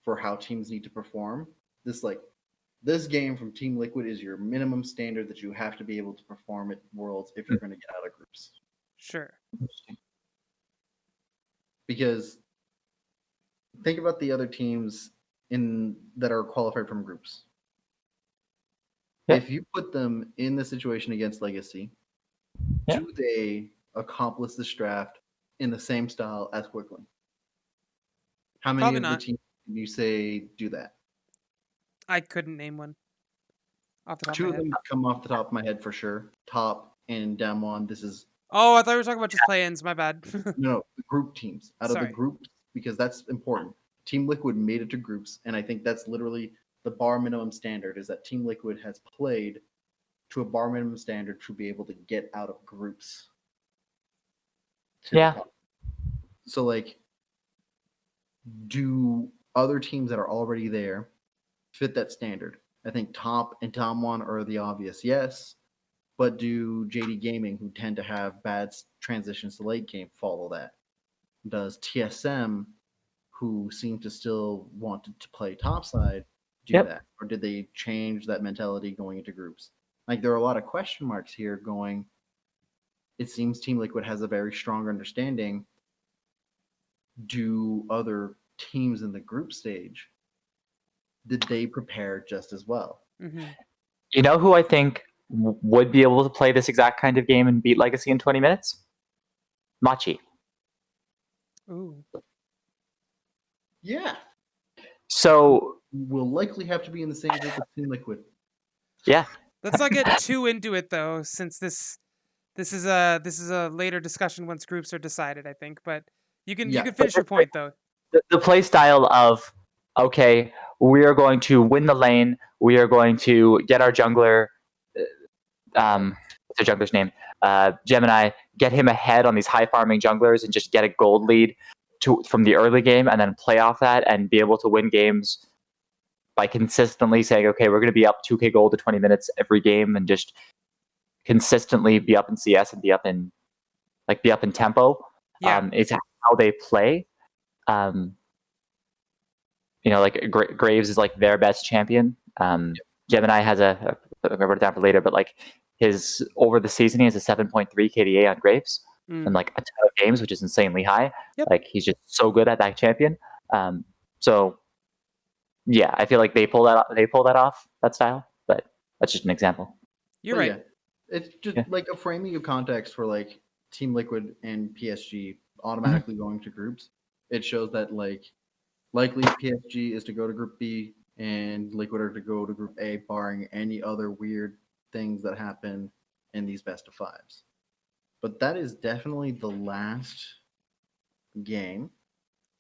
for how teams need to perform? This game from Team Liquid is your minimum standard that you have to be able to perform at Worlds if you're going to get out of groups. Sure. Because think about the other teams that are qualified from groups. Yeah. If you put them in the situation against Legacy, do they accomplish this draft in the same style as quickly? How many Probably of not. the teams can you say do that? I couldn't name one. Off the top 2 of my head. them come off the top of my head for sure. Top and Damwon. This is. Oh, I thought we were talking about just play-ins. My bad. No, the group teams. Out of the groups, because that's important. Team Liquid made it to groups, and I think that's literally the bar minimum standard is that Team Liquid has played to a bar minimum standard to be able to get out of groups. Yeah. So, like, do other teams that are already there fit that standard? I think Top and Tomwon are the obvious yes, but do JD Gaming, who tend to have bad transitions to late game, follow that? Does TSM, who seem to still want to play topside, do that? Or did they change that mentality going into groups? Like, there are a lot of question marks here going. It seems Team Liquid has a very strong understanding. Do other teams in the group stage, did they prepare just as well? Mm-hmm. You know who I think would be able to play this exact kind of game and beat Legacy in 20 minutes? Machi. Ooh. Yeah. So we'll likely have to be in the same group with Team Liquid. Yeah. Let's not get too into it though, since this is a later discussion once groups are decided, I think. But you can finish your point though. The play style of, okay, we are going to win the lane. We are going to get our jungler. What's the jungler's name? Gemini. Get him ahead on these high farming junglers and just get a gold lead from the early game, and then play off that and be able to win games by consistently saying, okay, we're going to be up 2k gold to 20 minutes every game, and just consistently be up in CS and be up in tempo. Yeah. It's how they play. Like Graves is like their best champion. Gemini has I wrote it down for later, but like his over the season he has a 7.3 KDA on Graves and like a ton of games, which is insanely high. Yep. Like he's just so good at that champion. So yeah, I feel like they pull that off, that style, but that's just an example. You're right. Yeah. It's just like a framing of context for like Team Liquid and PSG automatically going to groups. It shows that like likely PSG is to go to Group B and Liquid are to go to Group A, barring any other weird things that happen in these best of fives. But that is definitely the last game.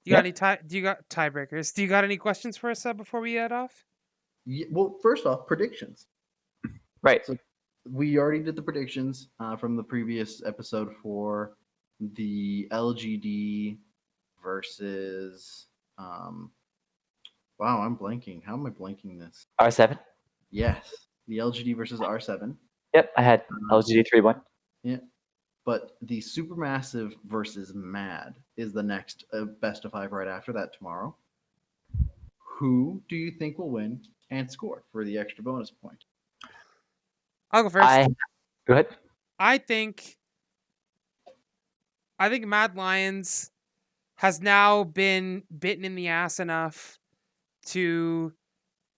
Do you got tiebreakers? Do you got any questions for us before we head off? Yeah, well, first off, predictions. Right. So we already did the predictions from the previous episode for the LGD versus. Wow, I'm blanking. How am I blanking this? R7. Yes, the LGD versus R7. Yep, I had LGD 3-1. Yeah, but the Supermassive versus Mad is the next best of 5 right after that tomorrow. Who do you think will win and score for the extra bonus point? I'll go first. Go ahead. I think Mad Lions has now been bitten in the ass enough to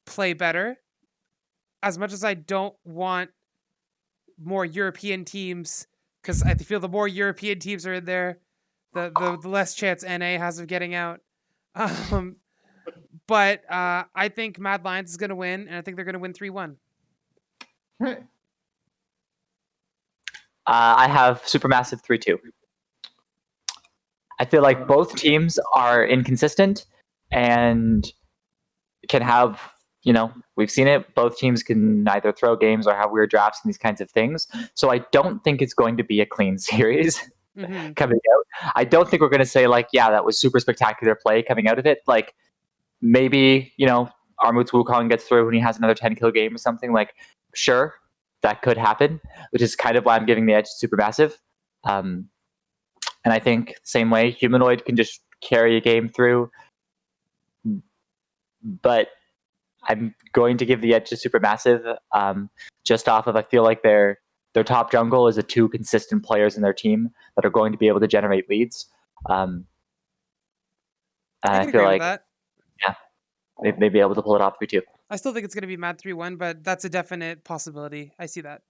play better. As much as I don't want more European teams, because I feel the more European teams are in there, the less chance NA has of getting out. But I think Mad Lions is going to win, and I think they're going to win 3-1. Right. I have Supermassive 3-2. I feel like both teams are inconsistent and can have, we've seen it. Both teams can either throw games or have weird drafts and these kinds of things. So I don't think it's going to be a clean series coming out. I don't think we're going to say, that was super spectacular play coming out of it. Maybe, Armut's Wukong gets through and he has another 10-kill game or something. Sure, that could happen, which is kind of why I'm giving the edge to Supermassive. And I think the same way, Humanoid can just carry a game through. But I'm going to give the edge to Supermassive just off of, I feel like their top jungle is the 2 consistent players in their team that are going to be able to generate leads. And I feel like that. Yeah, they'd be able to pull it off 3-2. I still think it's going to be Mad 3-1, but that's a definite possibility. I see that.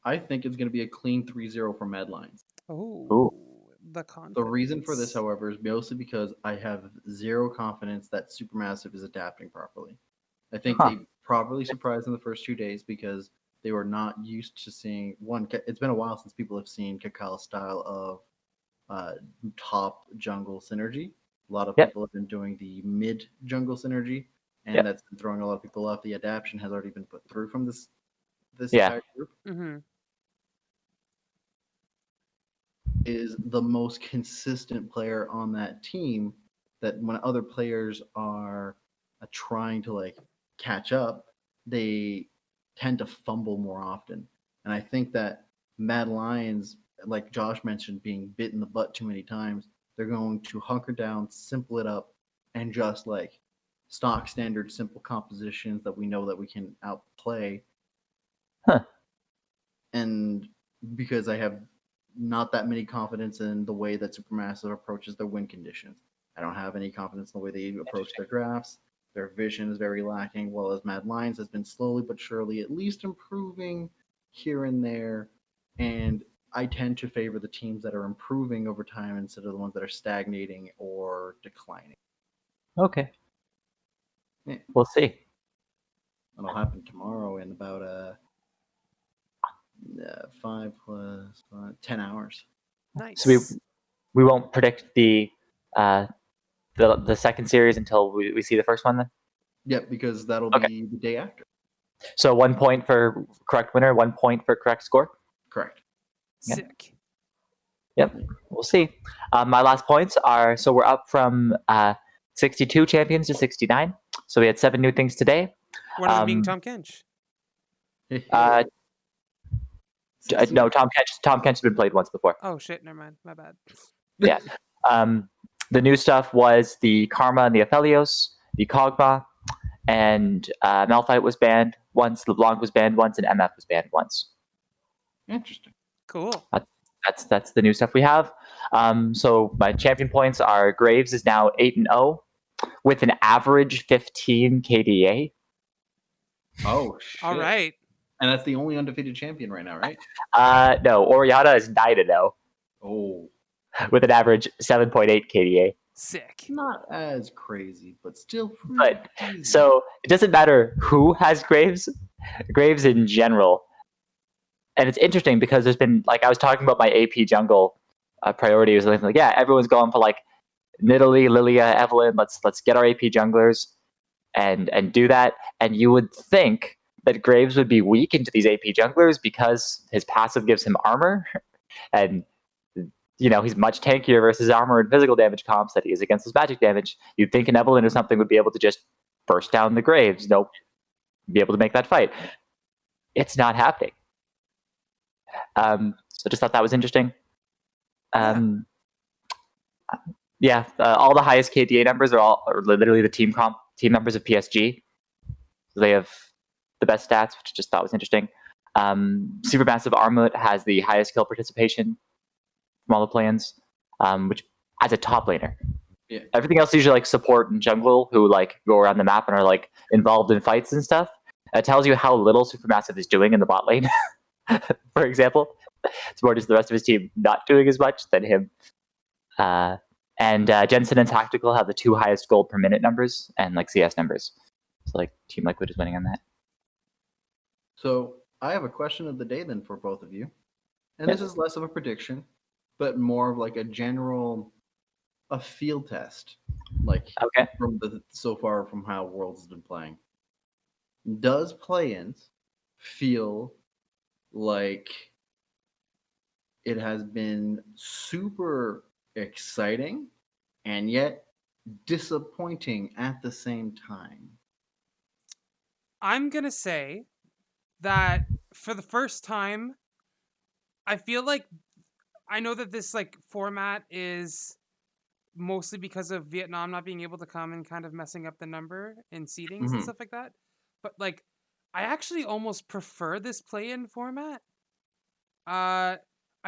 I think it's going to be a clean 3-0 for Mad Lions. Oh, the reason for this, however, is mostly because I have zero confidence that Supermassive is adapting properly. I think they properly surprised in the first 2 days because they were not used to seeing it's been a while since people have seen Kakal's style of top jungle synergy. A lot of people have been doing the mid jungle synergy, and that's been throwing a lot of people off. The adaptation has already been put through from this entire group. Mm-hmm. Is the most consistent player on that team, that when other players are trying to catch up, they tend to fumble more often. And I think that Mad Lions, like Josh mentioned, being bit in the butt too many times, they're going to hunker down, simple it up, and just stock standard simple compositions that we know that we can outplay. And because I have not that many confidence in the way that Supermassive approaches their win conditions. I don't have any confidence in the way they approach their drafts. Their vision is very lacking, while as Mad Lions has been slowly but surely at least improving here and there. And I tend to favor the teams that are improving over time instead of the ones that are stagnating or declining. Okay. Yeah. We'll see. That'll happen tomorrow in about 5 plus 5, 10 hours. Nice. So we won't predict the second series until we see the first one then? Yep, because that'll be the day after. So 1 point for correct winner, 1 point for correct score? Correct. Sick. Yep, we'll see. My last points are, so we're up from 62 champions to 69. So we had 7 new things today. One of them being Tom Kench. No, Tom Kench has been played once before. Oh shit, never mind. My bad. Yeah. The new stuff was the Karma and the Aphelios, the Kog'Maw, and Malphite was banned once, LeBlanc was banned once, and MF was banned once. Interesting. Cool. That's the new stuff we have. So my champion points are Graves is now 8-0 with an average 15 KDA. Oh shit. All right. And that's the only undefeated champion right now, right? No, Oriana is 9-0. Oh. With an average 7.8 KDA. Sick. Not as crazy, but still crazy. So it doesn't matter who has Graves. Graves in general it's interesting because there's been, like, I was talking about my AP jungle priority was like, yeah, everyone's going for like Nidalee, Lilia, Evelyn. Let's get our AP junglers and do that. And you would think that Graves would be weak into these AP junglers because his passive gives him armor, and he's much tankier versus armor and physical damage comps that he is against his magic damage. You'd think an Evelyn or something would be able to just burst down the Graves. Nope, be able to make that fight. It's not happening. So just thought that was interesting. All the highest KDA numbers are literally the team numbers of PSG. So they have the best stats, which I just thought was interesting. Supermassive Armut has the highest kill participation from all the plans, which as a top laner. Yeah. Everything else is usually like support and jungle who like go around the map and are like involved in fights and stuff. It tells you how little Supermassive is doing in the bot lane, for example. It's more just the rest of his team not doing as much than him. And Jensen and Tactical have the 2 highest gold per minute numbers and like CS numbers. So like Team Liquid is winning on that. So I have a question of the day then for both of you. And this is less of a prediction, but more of like a field test. Like so far from how Worlds has been playing. Does play-ins feel like it has been super exciting and yet disappointing at the same time? I'm going to say that for the first time, I feel like I know that this like format is mostly because of Vietnam not being able to come and kind of messing up the number and seedings and stuff like that. But like, I actually almost prefer this play-in format. I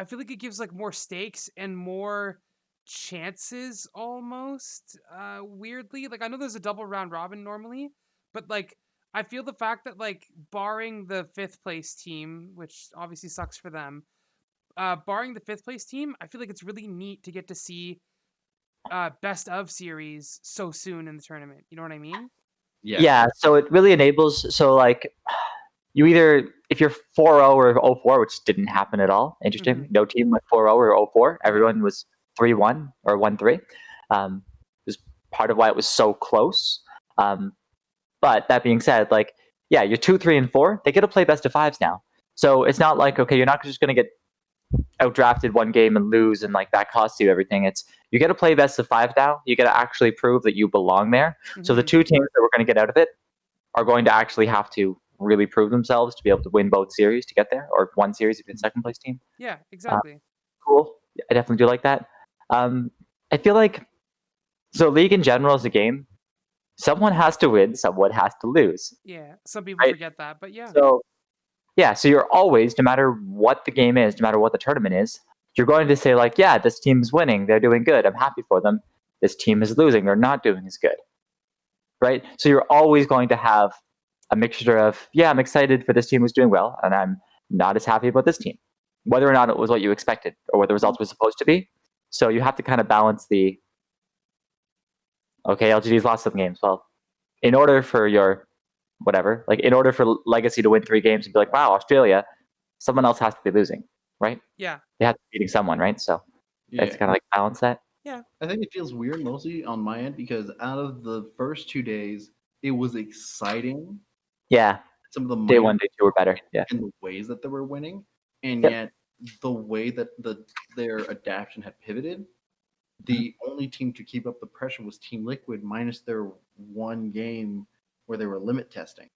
feel like it gives like more stakes and more chances almost. Weirdly, like I know there's a double round robin normally, but like I feel the fact that like barring the 5th place team, which obviously sucks for them, barring the 5th place team, I feel like it's really neat to get to see best of series so soon in the tournament. You know what I mean? Yeah. So it really enables. So like, you either, if you're 4-0 or 0-4, which didn't happen at all. Interesting. Mm-hmm. No team went 4-0 or 0-4. Everyone was 3-1 or 1-3. Was part of why it was so close. But that being said, like, yeah, you're 2, 3, and 4. They get to play best of 5s now. So it's not like, okay, you're not just going to get outdrafted one game and lose and like that costs you everything. It's you get to play best of 5 now. You get to actually prove that you belong there. Mm-hmm. So the 2 teams that we're going to get out of it are going to actually have to really prove themselves to be able to win both series to get there, or one series if you're the 2nd place team. Yeah, exactly. Cool. I definitely do like that. I feel like, so League in general is a game. Someone has to win, someone has to lose. Yeah, some people forget that, but yeah. So you're always, no matter what the game is, no matter what the tournament is, you're going to say like, yeah, this team's winning, they're doing good, I'm happy for them. This team is losing, they're not doing as good. Right? So you're always going to have a mixture of, yeah, I'm excited for this team who's doing well, and I'm not as happy about this team, whether or not it was what you expected or what the results were supposed to be. So you have to kind of balance the, okay, LGD's lost some games. Well, in order for your whatever, like in order for Legacy to win 3 games and be like, wow, Australia, someone else has to be losing, right? Yeah. They have to be beating someone, right? So it's kind of like balance that. Yeah. I think it feels weird mostly on my end because out of the first 2 days, it was exciting. Yeah. Some of the day 1, day 2 were better. Yeah. In the ways that they were winning. And yet the way that their adaptation had pivoted, the only team to keep up the pressure was Team Liquid minus their 1 game where they were limit testing.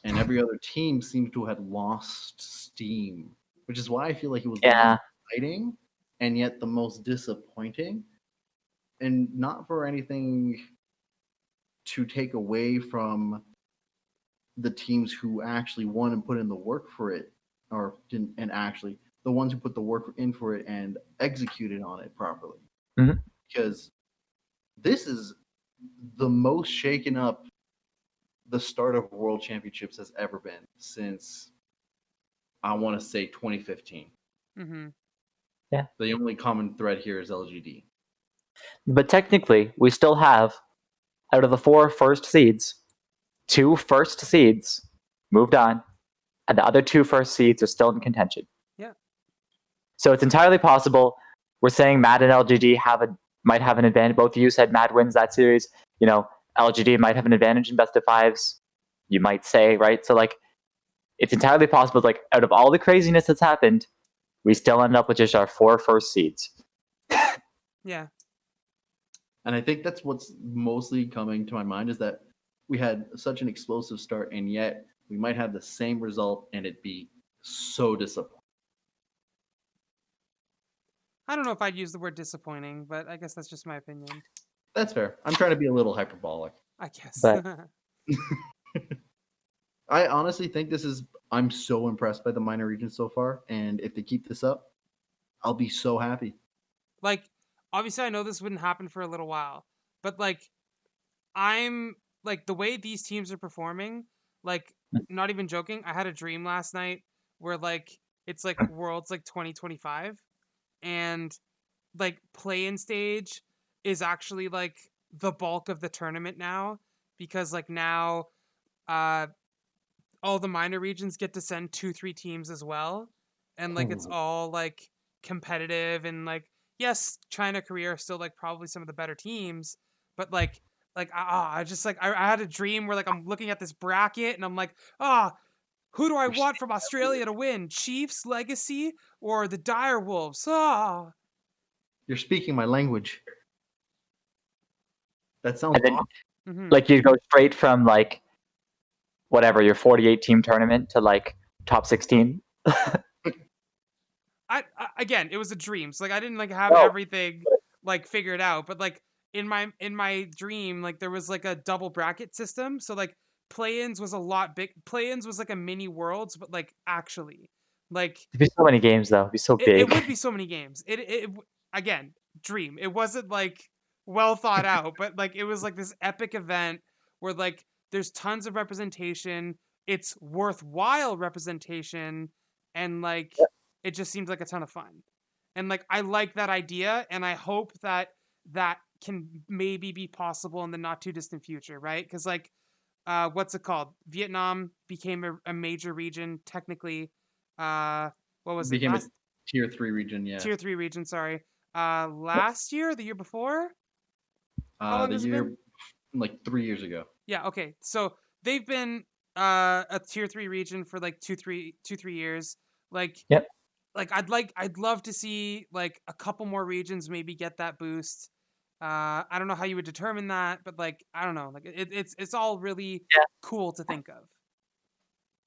And every other team seemed to have lost steam, which is why I feel like it was the most exciting and yet the most disappointing. And not for anything to take away from the teams who actually won and put in the work for it, or didn't, and actually the ones who put the work in for it and executed on it properly. Mm-hmm. Because this is the most shaken up the start of World Championships has ever been since, I want to say, 2015. Mm-hmm. Yeah. The only common thread here is LGD. But technically, we still have, out of the 4 first seeds, 2 first seeds moved on. and the other 2 first seeds are still in contention. Yeah. So it's entirely possible. We're saying Mad and LGD might have an advantage. Both of you said Mad wins that series. LGD might have an advantage in best of 5s. You might say, right? So it's entirely possible. Like, out of all the craziness that's happened, we still end up with just our 4 first seeds. Yeah. And I think that's what's mostly coming to my mind, is that we had such an explosive start, and yet we might have the same result and it be so disappointing. I don't know if I'd use the word disappointing, but I guess that's just my opinion. That's fair. I'm trying to be a little hyperbolic. I guess. But I honestly think I'm so impressed by the minor regions so far, and if they keep this up, I'll be so happy. Like, obviously I know this wouldn't happen for a little while, but I'm the way these teams are performing, not even joking, I had a dream last night where it's Worlds 2025, and play-in stage is actually the bulk of the tournament now, because now all the minor regions get to send 2-3 teams as well, and it's all competitive, and yes, China, Korea are still probably some of the better teams, but I just I had a dream where I'm looking at this bracket and I'm who do I want from Australia to win? Chiefs, Legacy, or the Dire Wolves? You're speaking my language. That sounds awesome. Mm-hmm. You go straight from whatever your 48 team tournament to top 16. I again, it was a dream, so I didn't have everything figured out, but in my dream, there was a double bracket system, so play-ins was a lot big. Play-ins was a mini Worlds, but actually it'd be so many games though. It'd be so big. It would be so many games. It again, dream. It wasn't well thought out, but it was this epic event where there's tons of representation. It's worthwhile representation, and it just seems like a ton of fun. And I like that idea, and I hope that can maybe be possible in the not too distant future, right? Because what's it called? Vietnam became a major region technically. What was became it? A tier 3 region, yeah. Tier 3 region, sorry. Last year, the year before? How long the has it year been? 3 years ago. Yeah, okay. So they've been a tier 3 region for 2-3 years. Yep. I'd love to see a couple more regions maybe get that boost. I don't know how you would determine that, but I don't know. It's all really cool to think of.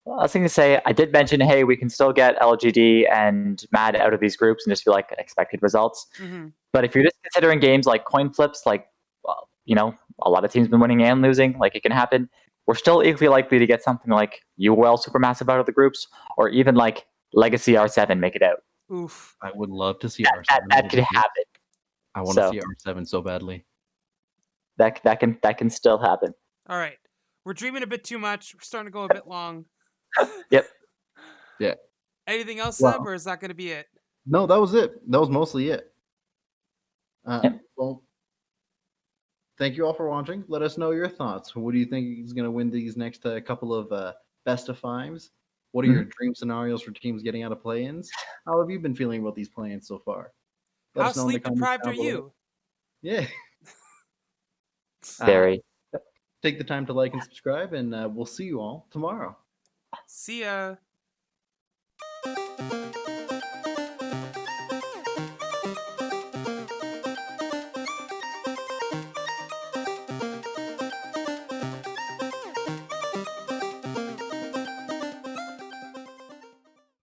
Well, I was going to say, I did mention, hey, we can still get LGD and MAD out of these groups and just be expected results. Mm-hmm. But if you're just considering games like coin flips, a lot of teams been winning and losing, it can happen. We're still equally likely to get something like UOL Supermassive out of the groups, or even Legacy R7 make it out. Oof. I would love to see R7. That could happen. I want to see R7 so badly. That can still happen. All right. We're dreaming a bit too much. We're starting to go a bit long. Yep. Yeah. Anything else, Seb, or is that going to be it? No, that was it. That was mostly it. Well, thank you all for watching. Let us know your thoughts. What do you think is going to win these next couple of best of 5s? What are your dream scenarios for teams getting out of play-ins? How have you been feeling about these play-ins so far? How sleep deprived are you? Yeah. Very. Take the time to like and subscribe, and we'll see you all tomorrow. See ya.